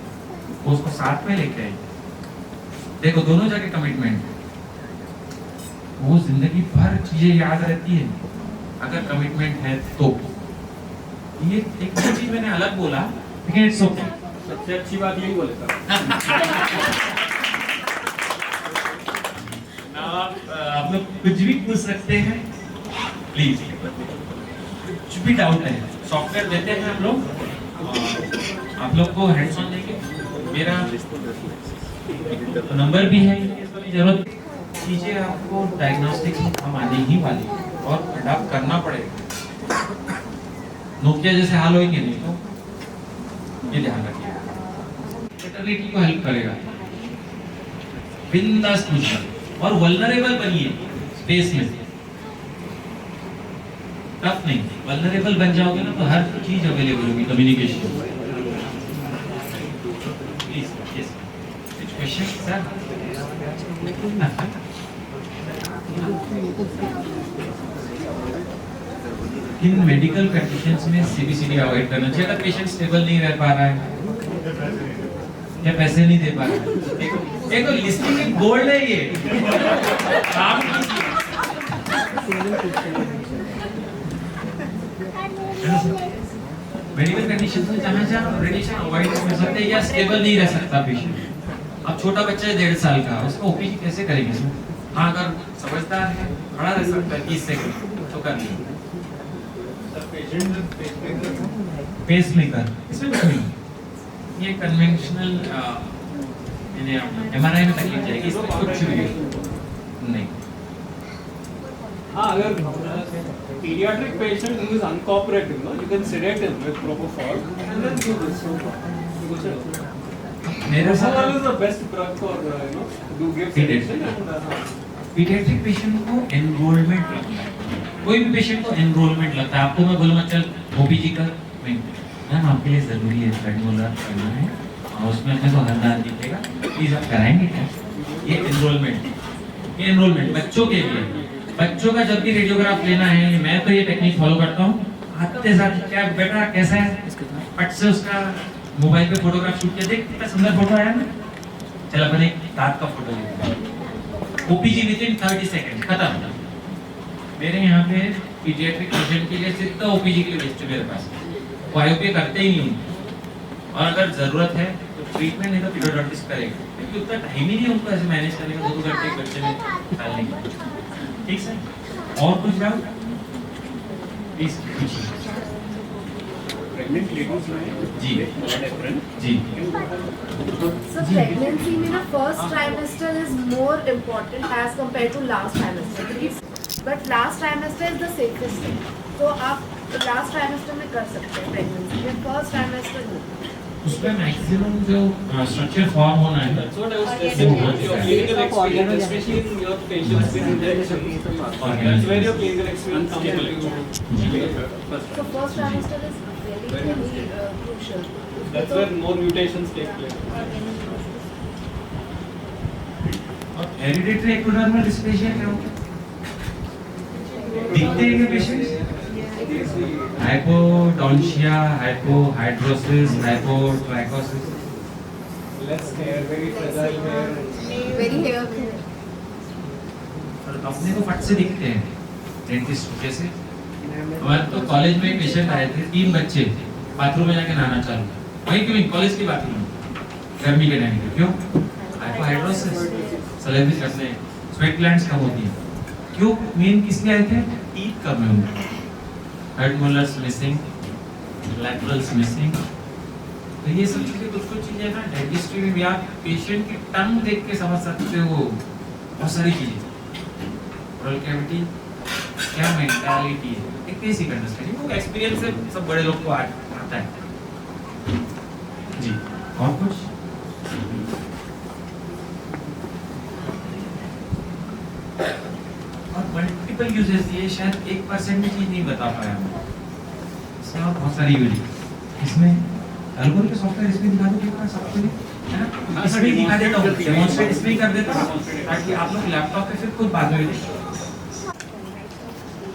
वो उसको साथ में लेके आएगी। देखो दोनों जगह कमिटमेंट, वो जिंदगी भर चीजें याद रहती है अगर कमिटमेंट है तो। ये एक चीज मैंने अलग बोला, लेकिन इट्स ओके। सबसे अच्छी बात यही बोले सर। आप लोग कुछ भी पूछ सकते हैं प्लीज, कुछ भी डाउट है। सॉफ्टवेयर देते हैं हम लोग, आप लोग को हैंड्स ऑन देंगे। मेरा नंबर भी है, जरूरत चीजें आपको डायग्नोस्टिक्स में काम आने ही वाली और अडॉप्ट करना पड़ेगा। नोकिया जैसे हाल होंगे नहीं तो ये ध्यान रखिए। मैटरनिटी को हेल्प करेगा, बिंदास पूछिए और वल्नरेबल बनिए स्पेस में। टफ नहीं, वल्नरेबल बन जाओगे ना तो हर चीज अवेलेबल होगी कम्युनिकेशन। Question sir? इन मेडिकल कंडीशंस में सीबीसीडी अवॉइड करना चाहिए अगर पेशेंट स्टेबल नहीं रह पा रहा है या पैसे नहीं दे पा रहा है। देखो लिस्टिंग एक गोल्ड है ये, काम कीजिए। मेडिकल कंडीशंस में जहाँ रेडिएशन अवॉइड कर सकते हैं या स्टेबल नहीं रह सकता पेशेंट। अब छोटा बच्चा है 1.5 साल का, उसको ओपीजी कैसे करेंगे? हाँ अगर समझदार है खड़ा रह सकता है 30 सेकंड तो कर लीजिए। पेसमेकर इसमें कुछ नहीं, ये कन्वेंशनल एमआरआई में तकलीफ जाएगी, इसमें कुछ भी नहीं। हाँ, अगर pediatric patient who is uncooperative, no, you can sedate him with propofol and then do this. मेरे साथ Propofol is the best drug for do give sedation and paediatric patient को एनरोलमेंट लगता है, कोई भी पेशेंट को एनरोलमेंट लगता है। आपको मैं बोलूँगा चल ओपीजी कर, मैम आपके लिए ज़रूरी है रेडियोलर करना है और उसमें अपने को हरदार दिखेगा, प्लीज़ आप कराएंगे क्या? ये एनरोलमेंट बच्चों के लिए, बच्चों का जब भी रेडियोग्राफ लेना है, मैं तो ये टेक्निक फॉलो करता हूँ। आते साथ क्या बेटा कैसा है, फट से उसका मोबाइल पे फोटोग्राफ शूट किया, देख कितना सुंदर फोटो आया ना, चल अपन एक दांत का फोटो लेते हैं। ओपीजी विदिन 30 सेकंड खत्म। मेरे यहाँ पे पीडियाट्रिक पेशेंट के लिए सिर्फ ओपीजी के लिए बेस्ट है मेरे पास, वो आईओपी करते ही नहीं, और अगर जरूरत है तो ट्रीटमेंट नहीं तो पीडियाट्रिस्ट करेगा, क्योंकि उतना टाइम ही नहीं उनको ऐसे मैनेज करने का 2 घंटे एक बच्चे में डालने का। ठीक सर, और कुछ डाउट प्लीज पूछिए। प्रेग्नेंट लेडीज में जी जी So pregnancy में ना first trimester is more important as compared to last trimester. But last trimester is the safest thing. तो आप last trimester में कर सकते हैं pregnancy में, first trimester नहीं। उसमें मैक्सिमम जो स्ट्रक्चर फॉर्म होना है, that's what I was testing your clinical experience, especially in your patients with injections. That's where your clinical experience comes into. So first trimester is very crucial. That's where more mutations take place. और हेरिडिटरी एक्टोडर्मल डिस्प्लेसिया क्या होता है? दिखते हैं क्या patients? हाइपोटोन्शिया, हाइपोहाइड्रोसिस, हाइपोट्राइकोसिस, Less hair, very fragile hair. Very hair. और अपने को फट से दिखते हैं डेंटिस्ट जैसे। हमारे तो कॉलेज में पेशेंट आए थे, 3 बच्चे बाथरूम में जाके नहाना चालू, वही क्यों कॉलेज की बाथरूम में गर्मी के टाइम पे, क्यों? हाइपोहाइड्रोसिस, सलेबरी करने, स्वेट ग्लैंड्स कम होती है, क्यों? मेन किस लिए आए थे? टीथ कम है उनके, head molars missing, laterals missing. तो ये सब चीजें, कुछ चीजें ना डेंटिस्ट्री में भी आप पेशेंट की टंग देख के समझ सकते हो, बहुत सारी चीजें, ओरल कैविटी क्या मेंटालिटी है, एक बेसिक अंडरस्टैंडिंग, वो एक्सपीरियंस से सब बड़े लोग को आता है जी। और कुछ और मल्टीपल यूजेस, ये शायद 1% में चीज नहीं बता पाया मैं, इसमें और बहुत सारी यूज इसमें एल्गोरिथम के सॉफ्टवेयर इसमें दिखा दो एक बार सबको, है ना? इसमें ही दिखा देता हूँ, डेमोंस्ट्रेट इसमें ही कर देता हूँ ताकि आप लोग लैपटॉप पे फिर खुद बाद में देखें।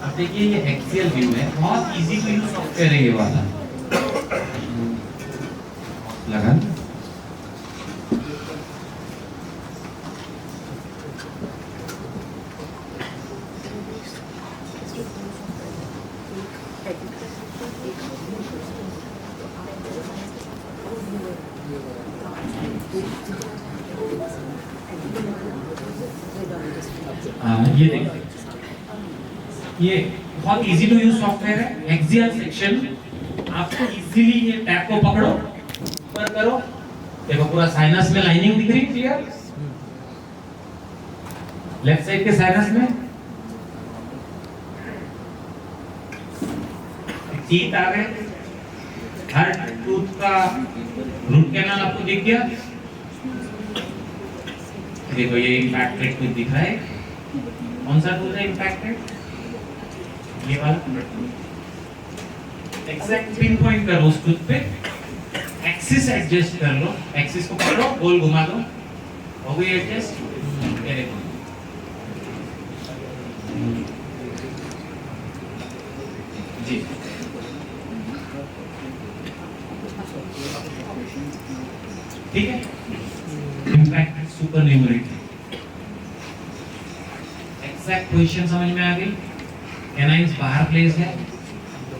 अब देखिए ये एक्सियल व्यू है, बहुत इजी टू यूज सॉफ्टवेयर है ये वाला। लगा ये देखिए, ये बहुत इजी टू यूज सॉफ्टवेयर है। एक्सियल सेक्शन आपको इजीली ये टैब को पकड़ो, ऊपर करो, देखो पूरा साइनस में लाइनिंग दिख रही है क्लियर, लेफ्ट साइड के साइनस में टीथ आ गए, हर टूथ का रूट कैनाल आपको दिख गया। देखो ये इम्पैक्टेड टूथ दिख रहा है, कौन सा टूथ है इम्पैक्टेड? ये वाला। एग्जैक्ट पिन पॉइंट करो उस टूथ पे, एक्सिस एडजस्ट कर लो, एक्सिस को पकड़ो, गोल घुमा दो, हो गई एडजस्ट। ये देखो जी, ठीक है। Impact super numerator, exact position समझ में आ गई, कैनाइन्स बाहर प्लेस है,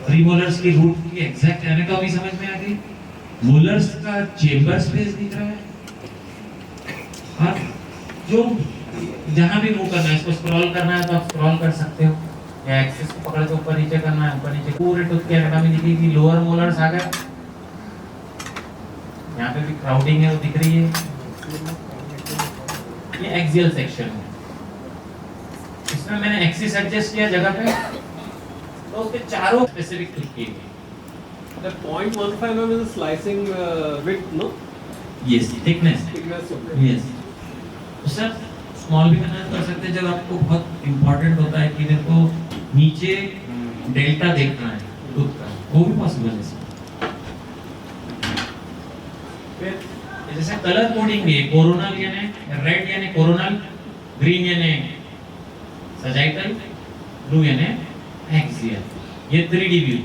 प्रीमोलर्स की रूट की एग्जैक्ट एनाटॉमी समझ में आ गई, मोलर्स का चेंबर स्पेस दिख रहा है, और जो जहां भी मूव करना है, इसको स्क्रॉल करना है तो आप स्क्रॉल कर सकते हो, या एक्सिस को पकड़ के ऊपर नीचे करना है, ऊपर नीचे, पूरे टूथ की एनाटॉमी दिखेगी। लोअर मोलर्स आ गए, यहाँ पे भी क्राउडिंग है वो दिख रही है। ये एक्सियल सेक्शन है, इसमें मैंने एक्सिस एडजस्ट किया जगह पे, तो उसके चारों स्पेसिफिक टूथ किए गए। The 0.15 mm is slicing width, no? Yes, thickness, Thickness of it. Yes. Sir small भी कर सकते हैं जब आपको बहुत इंपॉर्टेंट होता है कि मेरे को नीचे डेल्टा देखना है टूथ का, वो भी पॉसिबल है। फिर जैसे कलर कोडिंग है, कोरोनल यानी रेड यानी कोरोनल, ग्रीन यानी सजाइटल, ब्लू यानी एक्सियल। ये 3D व्यू,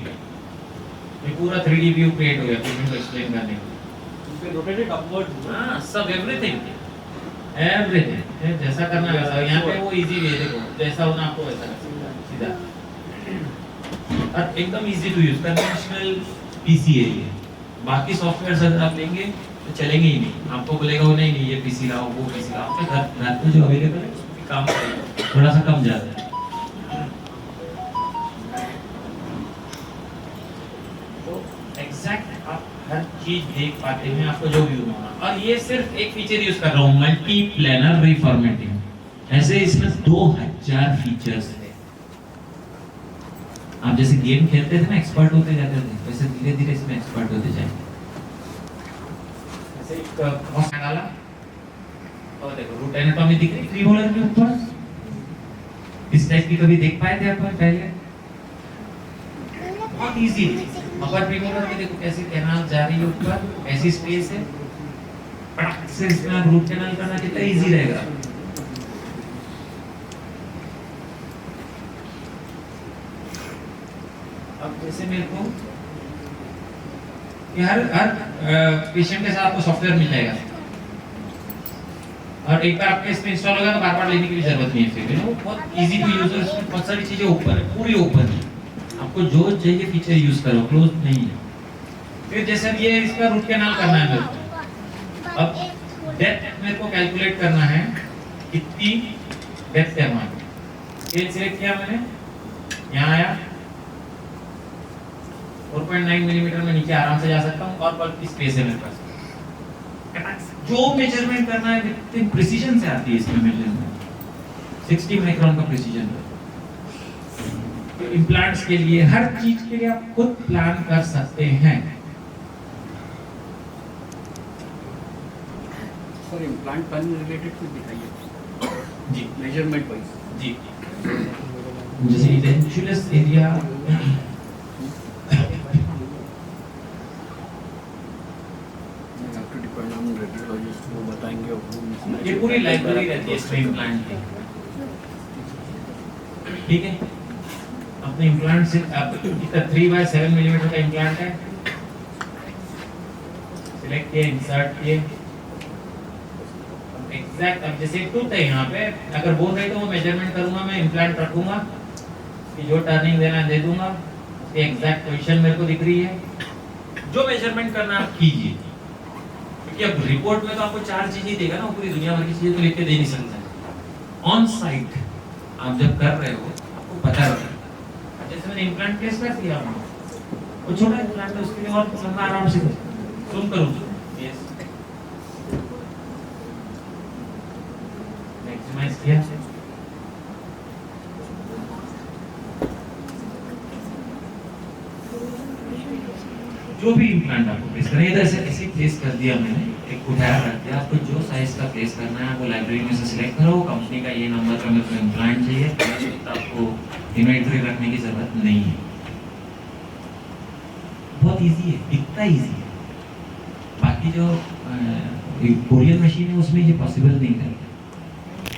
ये पूरा 3D व्यू क्रिएट हो गया पेशेंट को एक्सप्लेन करने के लिए। You can rotate it upwards. हाँ, सब एवरीथिंग जैसा करना है वैसा। यहाँ पे वो इजी वे, देखो जैसा होना आपको वैसा कर सकते हैं सीधा, और एकदम easy to use, conventional PC है ये। बाकी सॉफ्टवेयर अगर आप लेंगे तो चलेंगे ही नहीं, आपको बोलेगा वो नहीं ये पीसी लाओ, वो पीसी लाओ, आपके घर पे जो अवेलेबल है उसमें काम करेगा, थोड़ा सा कम ज्यादा है। तो एग्जैक्ट आप हर चीज देख पाते हैं, आपको जो व्यू होना। और ये सिर्फ एक फीचर यूज कर रहा हूँ, मल्टी प्लेनर रिफॉर्मेटिंग। ऐसे इसमें 2000 फीचर्स है। आप जैसे गेम खेलते थे ना, एक्सपर्ट होते जाते थे, वैसे धीरे धीरे इसमें एक्सपर्ट होते जाएंगे। ऐसे एक बॉक्स डाला और देखो रूट एनाटॉमी दिख रही प्रीमोलर के ऊपर। इस टाइप की कभी देख पाए थे अपन पहले? बहुत इजी है। अपर प्रीमोलर में देखो कैसे कैनाल जा रही है ऊपर, ऐसी स्पेस है, पटक से इसमें रूट कैनाल करना कितना इजी रहेगा। अब जैसे मेरे को हर पेशेंट के साथ आपको सॉफ्टवेयर मिल जाएगा, और एक बार आपके इसमें इंस्टॉल होगा तो बार बार लेने की भी जरूरत नहीं है। फिर वो बहुत इजी टू यूज है, इसमें बहुत सारी चीजें ऊपर है, पूरी ऊपर है, आपको जो चाहिए फीचर यूज करो, क्लोज नहीं है। फिर जैसे ये इसका रूट कैनाल करना है मेरे को, अब डेप्थ मेरे को कैलकुलेट करना है, कितनी डेप्थ है हमारी। स्केल सिलेक्ट किया मैंने, यहाँ आया 4.9 मिलीमीटर में नीचे आराम से जा सकता हूँ, और बहुत की स्पेस है मेरे पास। जो मेजरमेंट करना है विद प्रिसीजन से आती है इसमें मेजरमेंट, 60 माइक्रोन का प्रिसीजन। इम्प्लांट्स के लिए, हर चीज के लिए आप खुद प्लान कर सकते हैं। सर इम्प्लांट प्लान रिलेटेड कुछ दिखाइए जी, मेजरमेंट वाइज। जी जैसे इडेंचुलस एरिया, वो बताएंगे, ये पूरी लाइब्रेरी रहती है इसमें इम्प्लांट की, ठीक है। अपने इम्प्लांट से अब कितना 3/7 मिलीमीटर का इम्प्लांट है, सिलेक्ट किए, इंसर्ट किए, एग्जैक्ट। अब जैसे टूथ है यहाँ पे, अगर बोल रहे तो वो मेजरमेंट करूंगा, मैं इम्प्लांट रखूंगा कि जो टर्निंग देना दे दूंगा, उसकी एग्जैक्ट पोजीशन मेरे को दिख रही है। जो मेजरमेंट करना आप कीजिए, क्योंकि अब रिपोर्ट में तो आपको 4 चीजें ही देगा ना, पूरी दुनिया भर की चीजें तो लिख के दे नहीं सकता। ऑन साइट आप जब कर रहे हो आपको पता रहता है। जैसे मैंने इम्प्लांट केस कर दिया, वो छोटा इम्प्लांट है, उसके लिए और लंबा आराम से तुम करूँ। यस, मैक्सिमाइज किया, जो भी इम्प्लांट आपको प्लेस करना है, इधर से ऐसे प्लेस कर दिया मैंने, एक उठाया रख दिया। आपको जो साइज का प्लेस करना है आपको लाइब्रेरी में से सिलेक्ट करो, कंपनी का ये नंबर का मेरे को इम्प्लांट चाहिए, आपको इन्वेंटरी रखने की जरूरत नहीं है। बहुत इजी है, इतना इजी है। बाकी जो कोरियन मशीन है उसमें ये पॉसिबल नहीं है।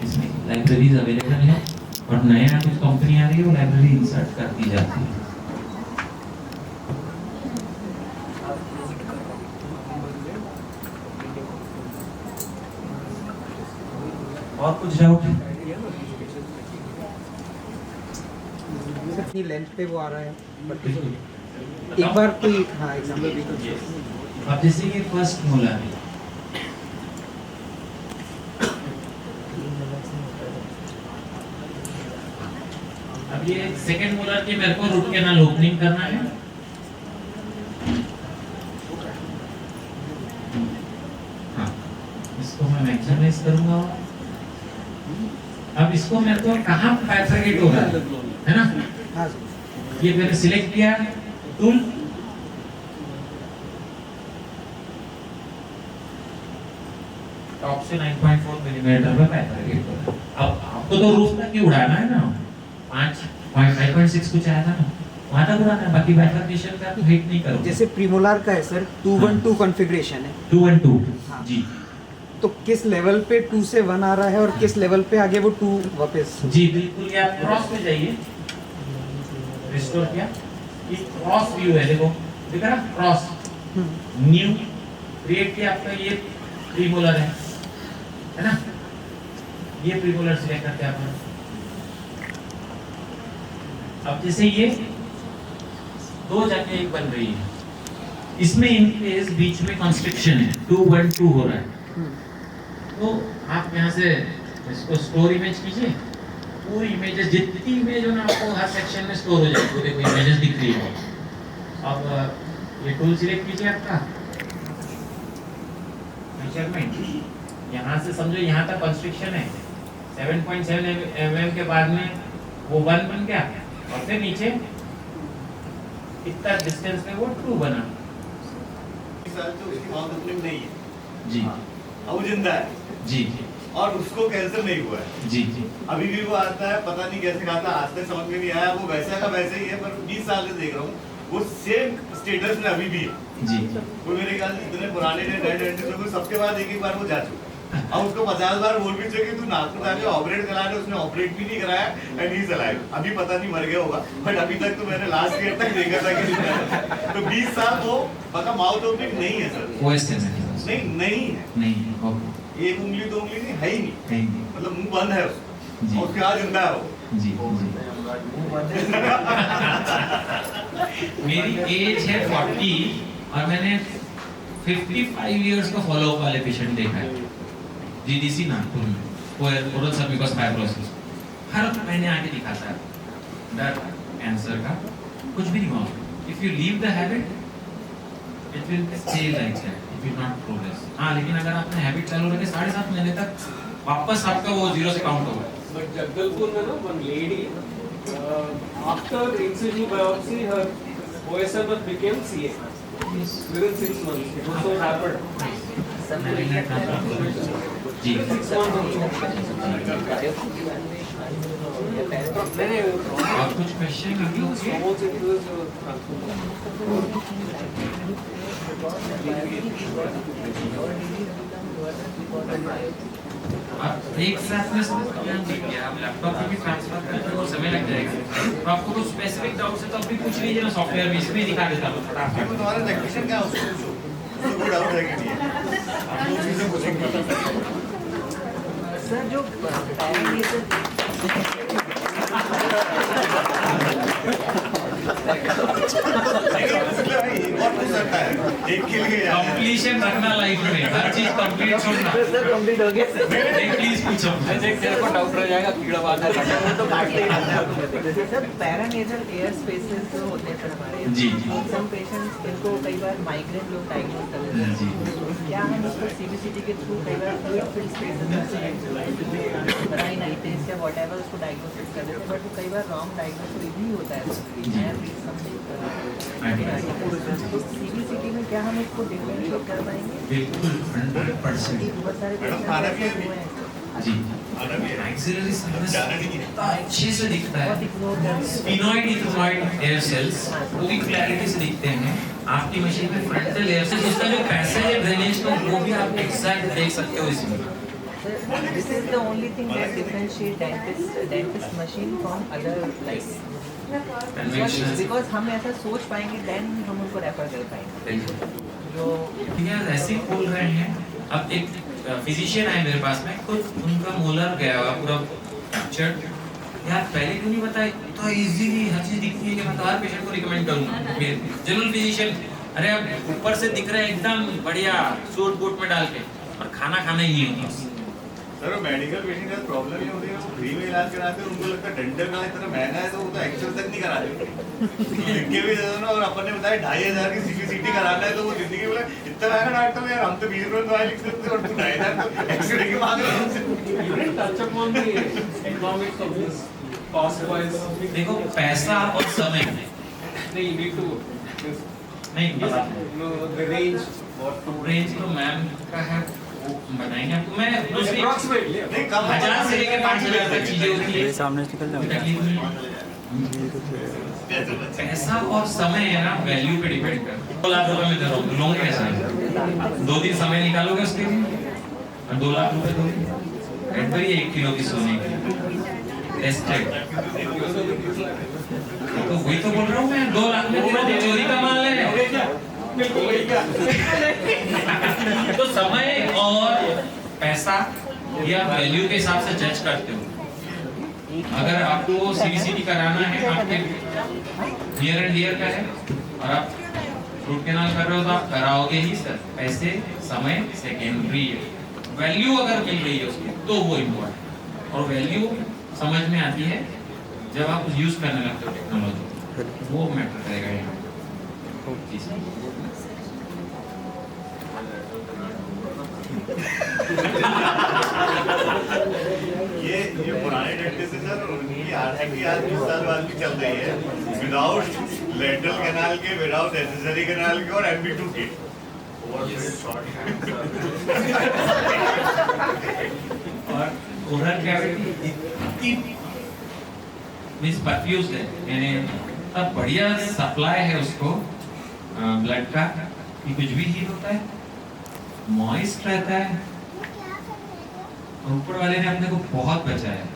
इसमें लाइब्रेरीज अवेलेबल है और नया कुछ कंपनी आ रही है वो लाइब्रेरी इंसर्ट कर दी जाती है। और कुछ डाउट? कितनी लेंथ पे वो आ रहा है, बट एक बार कोई हाँ एग्जाम्पल भी तो। अब जैसे ये फर्स्ट मोलर है, अब ये सेकंड मोलर की मेरे को रूट कैनाल ओपनिंग करना है। हाँ, इसको मैं मैक्सिमाइज करूंगा। अब इसको मेरे को कहाँ पैथर्गेट होगा, है ना? हाँ सर, ये मैंने सिलेक्ट किया टूल, टॉप से 9.4 मिलीमीटर पे पैथर्गेट होगा। अब आपको तो रूफ तक ही उड़ाना है ना, 5.6 कुछ आया था ना, वहाँ तक उड़ाना है, बाकी बाइफर्केशन का तो हिट नहीं करो। जैसे प्रीमोलार का है सर 2-1-2 कॉन्फ़िगरेशन है, 2-1-2 हाँ। जी तो किस लेवल पे 2 से 1 आ रहा है और किस लेवल पे आगे वो 2 वापस? जी बिल्कुल, ये आप क्रॉस में जाइए, रिस्टोर किया, ये क्रॉस व्यू है, देखो दिख रहा है क्रॉस, न्यू क्रिएट किया, आपका ये प्रीमोलर है ना? ये प्रीमोलर सिलेक्ट करते हैं आप। अब जैसे ये 2 जगह एक बन रही है, इसमें इन केस बीच में कंस्ट्रक्शन है, 2-1-2 हो रहा है, तो आप यहाँ से इसको स्टोर इमेज कीजिए, पूरी इमेजेस जितनी इमेज हो ना आपको हर सेक्शन में स्टोर हो जाएगी। देखो इमेजेस दिख रही है। अब ये टूल सिलेक्ट कीजिए आपका मेजरमेंट, यहाँ से समझो यहाँ तक कंस्ट्रक्शन है, 7.7 mm के बाद में वो 1 बन गया और फिर नीचे इतना डिस्टेंस में वो 2 बना। तो उसकी माउथ ओपनिंग नहीं है जी अब वो जिंदा है जी और उसको कैंसर नहीं हुआ है। जी जी अभी भी वो आता है, पता नहीं कैसे खाता, आज तक समझ में नहीं आया। वो वैसा का वैसे ही है, पर 20 साल से देख रहा हूँ वो सेम स्टेटस में अभी भी है। जी वो मेरे ख्याल से इतने पुराने डेंटिस्ट को सबके बाद एक बार वो जा चुका है। अब उसको 50 बार बोल भी चाहिए तू नाक उठा के ऑपरेट करा दे, उसने ऑपरेट भी नहीं कराया एंड ही अलाइव। अभी पता नहीं मर गया होगा, बट अभी तक तो मैंने लास्ट ईयर तक देखा था कि तो 20 साल वो पता माउथ ओपनिंग नहीं है सर। OS है नहीं है, नहीं ओके, एक उंगली 2 उंगली नहीं है ही नहीं, नहीं मतलब मुंह बंद है उसका जी और उसके आज जिंदा है वो। जी जी मेरी एज है 40 और मैंने 55 इयर्स का फॉलो अप वाले पेशेंट देखा है जीडीसी नागपुर में, ओरल सर्विकस फाइब्रोसिस। हर महीने आके दिखाता है, डर कैंसर का कुछ भी नहीं हुआ। If you leave the habit it will stay like that, it will not progress. हाँ, लेकिन अगर आपने हैबिट चालू रखे 7.5 महीने तक वापस आपका वो 0 से काउंट होगा। But Jagdalpur में ना one lady after incision biopsy her OSM became CA within 6 months. It also happened. Ji 6 months. और कुछ क्वेश्चन आप लोग के? Almost it was transfer. आप एक साथ में सब ध्यान दीजिए, आप लैपटॉप पे भी ट्रांसफर करते हो समय लग जाएगा। तो आपको कुछ स्पेसिफिक डाउट है तो अभी पूछ लीजिए ना, सॉफ्टवेयर में इसमें दिखा देता हूँ फटाफट। तुम्हारा टेक्नीशियन क्या है उसको कोई डाउट है कि नहीं है? आप लोग चीजें पूछेंगे। सर जो कंप्लीशन रखना लाइफ में, हर चीज कंप्लीट छोड़ना। सर कंप्लीट हो गया सर। प्लीज पूछो। तेरे को डाउट रह जाएगा कीड़ा बांधा तो काटते ही रहते हैं। सर पैरानेजल एयर स्पेसेस जो होते हैं सर हमारे, जी। सम पेशेंट्स इनको कई बार माइग्रेन लोग डायग्नोज कर लेते हैं। जी। क्या हम उसको सीबीसीटी के थ्रू कई बार फ्लूइड फिल्ड स्पेसेस राइनाइटिस या व्हाटएवर उसको डायग्नोसिस कर देते हैं, बट वो कई बार रॉन्ग डायग्नोसिस भी होता है। तो सीबीसीटी में क्या हम इसको डिफरेंशिएट कर पाएंगे? बिल्कुल 100%। बहुत सारे मैडम, खाना भी है पेशेंट्स हुए हैं जी। खाना भी है। एक्सिलरी सर्विस जाना नहीं है। इतना अच्छे से दिखता बहुत है। इग्नोर कर रहे हैं। स्पिनॉइड इथेनॉइड एयर सेल्स पूरी क्लैरिटी से दिखते हैं आपकी मशीन में। फ्रंटल एयर सेल्स, उसका जो पैसेज है ड्रेनेज का, वो भी आप एग्जैक्ट देख सकते हो इसमें। This is the only thing that differentiate dentist machine from other like Conventional। because हम ऐसा सोच पाएंगे then हम उनको रेफर कर पाएंगे। जो भैया ऐसे ही बोल रहे हैं। अब एक फिजिशियन आए मेरे पास में, कुछ उनका मोलर गया हुआ पूरा फ्रैक्चर्ड। यार पहले क्यों नहीं बताया? तो इजीली हर चीज दिखती है कि मैं तो हर पेशेंट को रिकमेंड करूंगा। जनरल फिजिशियन, अरे अब ऊपर से दिख रहा है एकदम बढ़िया सूट बूट में डाल के, और खाना खाना ही है। सर वो मेडिकल पेशेंट का प्रॉब्लम ये होती है, वो फ्री में इलाज कराते हैं, उनको लगता है डेंटल का इतना महंगा है तो वो तो एक्चुअल तक नहीं कराते। लिख के भी दे दो ना, और अपन ने बताया 2500 की सीबीसीटी कराना है तो वो जिंदगी बोले इतना महंगा डॉक्टर यार, हम तो 20 रुपए दवाई लिख देते और तू 2500 तो एक्सरे की मांग रहा है। You didn't touch upon the economics of this cost wise. देखो पैसा और समय No, you need to just, नहीं पता। you know, the range. What to range तो मैम का है, वो बताएंगे आपको। मैं दूसरी approximately. नहीं कम 1000 से लेकर 5000 तक चीजें होती है। सामने से निकल कोई जाओ। तकलीफ नहीं है। पैसा और समय है ना, वैल्यू पे डिपेंड करता है। 2 लाख रुपए में दे रहा हूँ, लोगे कैसे? 2 दिन समय निकालोगे उसके लिए और 2 लाख रुपए दोगे? कैडबरी 1 किलो की सोने की टेस्टेड, तो वही तो बोल रहा हूँ मैं। 2 लाख में दे रहा हूँ, चोरी का माल है। तो समय और पैसा या वैल्यू के हिसाब से जज करते हो। अगर आपको सीबीसीटी कराना है, आपके नियर एंड डियर का है और आप रूट कैनाल कर रहे हो तो आप कराओगे ही सर। पैसे समय सेकेंडरी है, वैल्यू अगर मिल रही है उसकी तो वो इम्पोर्टेंट। और वैल्यू समझ में आती है जब आप यूज करने लगते हो टेक्नोलॉजी, वो मैटर करेगा यहाँ। ये पुराने डेंटिस्ट है सर, उनकी आदत की आज 20 साल बाद भी चल रही है, विदाउट लेटरल कैनाल के, विदाउट एक्सेसरी कैनाल के और MB2 के। और ओरल कैविटी इतनी मींस परफ्यूज है, यानी अब बढ़िया सप्लाई है उसको ब्लड का कि कुछ भी हील होता है, मॉइस्ट रहता है। और ऊपर वाले ने अपने को बहुत बचाया,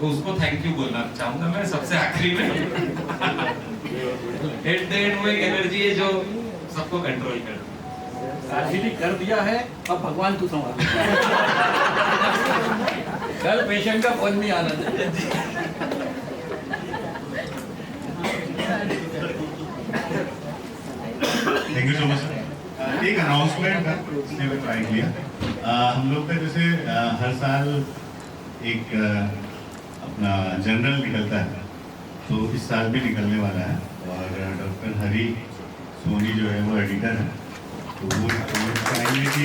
तो उसको थैंक यू बोलना चाहूंगा मैं सबसे आखिरी में। एट द एंड वो एक एनर्जी है जो सबको कंट्रोल करती है। साजिदी कर दिया है, अब भगवान तू संभाल। कल पेशेंट का फोन नहीं आना चाहिए। Thank you so much. एक अनाउंसमेंट था, इसने भी ट्राई किया। हम लोग का जैसे हर साल एक अपना जनरल निकलता है, तो इस साल भी निकलने वाला है। और डॉक्टर हरी सोनी जो है वो एडिटर है, तो वो चाहेंगे कि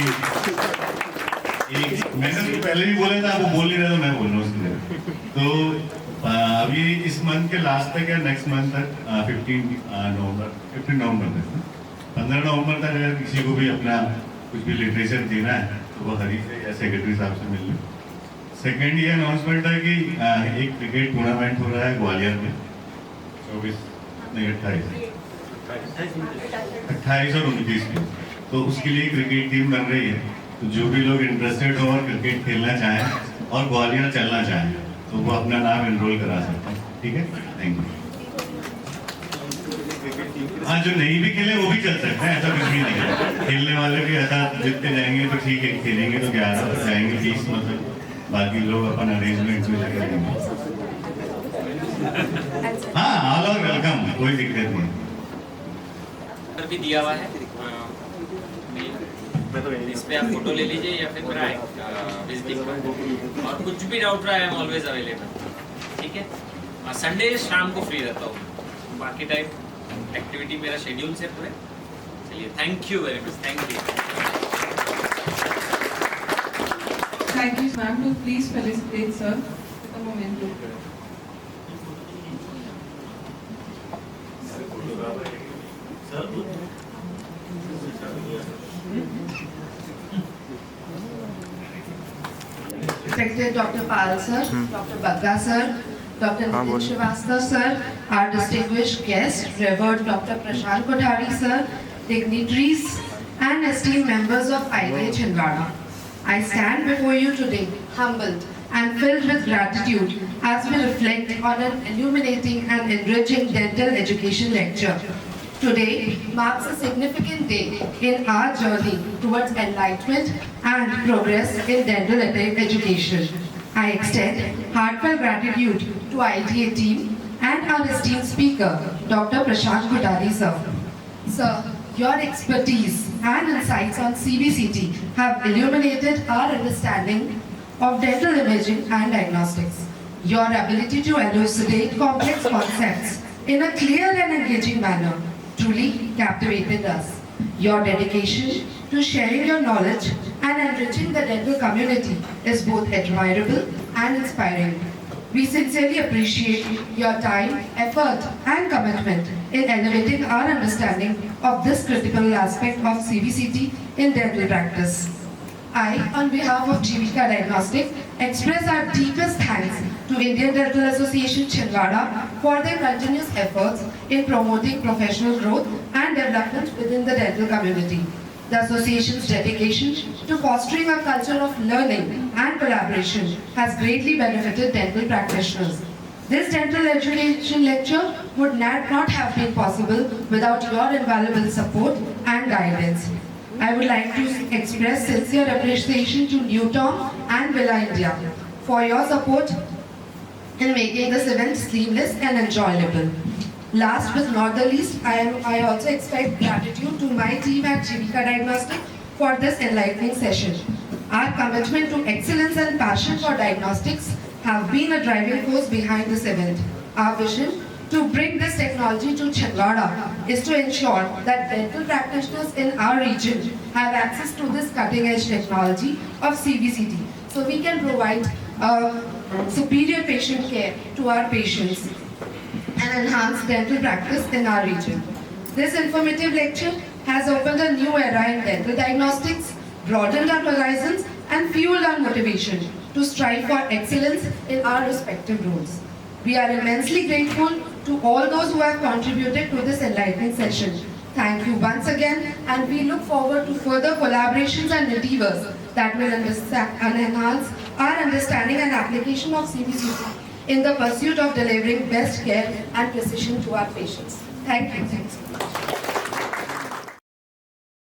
एक, मैंने उसको पहले भी बोला था, वो बोल नहीं रहा था, मैं बोल रहा हूँ उसकी जगह। तो अभी इस मंथ के लास्ट तक या नेक्स्ट मंथ तक 15 नवंबर तक 15 नवंबर तक अगर किसी को भी अपना कुछ भी लिटरेचर देना है तो वो हरी से या सेक्रेटरी साहब से मिल लें। सेकेंड ये अनाउंसमेंट है कि एक क्रिकेट टूर्नामेंट हो रहा है ग्वालियर में 28 और 29 में, तो उसके लिए क्रिकेट टीम बन रही है। तो जो भी लोग इंटरेस्टेड हो और क्रिकेट खेलना चाहें और ग्वालियर चलना चाहें तो वो अपना नाम एनरोल करा सकते हैं। ठीक है, थैंक यू। हाँ, जो नहीं भी खेले वो भी चल सकते हैं, ऐसा कुछ भी नहीं है। खेलने वाले भी ऐसा जितने जाएंगे तो ठीक है, खेलेंगे तो 11 जाएंगे 20, मतलब बाकी लोग अपन अरेंजमेंट में करेंगे। हाँ, ऑल आर वेलकम, कोई दिक्कत नहीं। भी दिया हुआ है, इस पे आप फोटो ले लीजिए या फिर मेरा विजिटिंग और कुछ भी डाउट रहा है, आई एम ऑलवेज अवेलेबल। ठीक है, संडे शाम को फ्री रहता हूँ, बाकी टाइम एक्टिविटी मेरा शेड्यूल से पूरे। चलिए, thank you very much, thank you. Thank you, ma'am. To please felicitate sir with a memento. Respected Dr. Pal sir, Dr. Bagga sir, Dr. Nitin Srivastava sir, our distinguished guest, Revered Dr. Prashant Kothari sir, dignitaries and esteemed members of IIT Chhindwara. I stand before you today humbled and filled with gratitude as we reflect on an illuminating and enriching dental education lecture. Today marks a significant day in our journey towards enlightenment and progress in dental education. I extend heartfelt gratitude to ITA team and our esteemed speaker, Dr. Prashant Kothari sir. Sir, your expertise and insights on CBCT have illuminated our understanding of dental imaging and diagnostics. Your ability to elucidate complex concepts in a clear and engaging manner truly captivated us. Your dedication to sharing your knowledge and enriching the dental community is both admirable and inspiring. We sincerely appreciate your time, effort and commitment in elevating our understanding of this critical aspect of CBCT in dental practice. I, on behalf of Jivika Diagnostic, express our deepest thanks to Indian Dental Association Chhindwara for their continuous efforts in promoting professional growth and development within the dental community. The association's dedication to fostering a culture of learning and collaboration has greatly benefited dental practitioners. This dental education lecture would not have been possible without your invaluable support and guidance. I would like to express sincere appreciation to Newtom and Villa India for your support in making this event seamless and enjoyable. Last but not the least, I also express gratitude to my team at Jivika Diagnostic for this enlightening session. Our commitment to excellence and passion for diagnostics have been a driving force behind this event. Our vision to bring this technology to Chhindwara is to ensure that dental practitioners in our region have access to this cutting-edge technology of CBCT, so we can provide superior patient care to our patients and enhance dental practice in our region. This informative lecture has opened a new era in dental diagnostics, broadened our horizons and fueled our motivation to strive for excellence in our respective roles. We are immensely grateful to all those who have contributed to this enlightening session. Thank you once again, and we look forward to further collaborations and endeavors that will enhance our understanding and application of CBCT in the pursuit of delivering best care and precision to our patients. Thank you.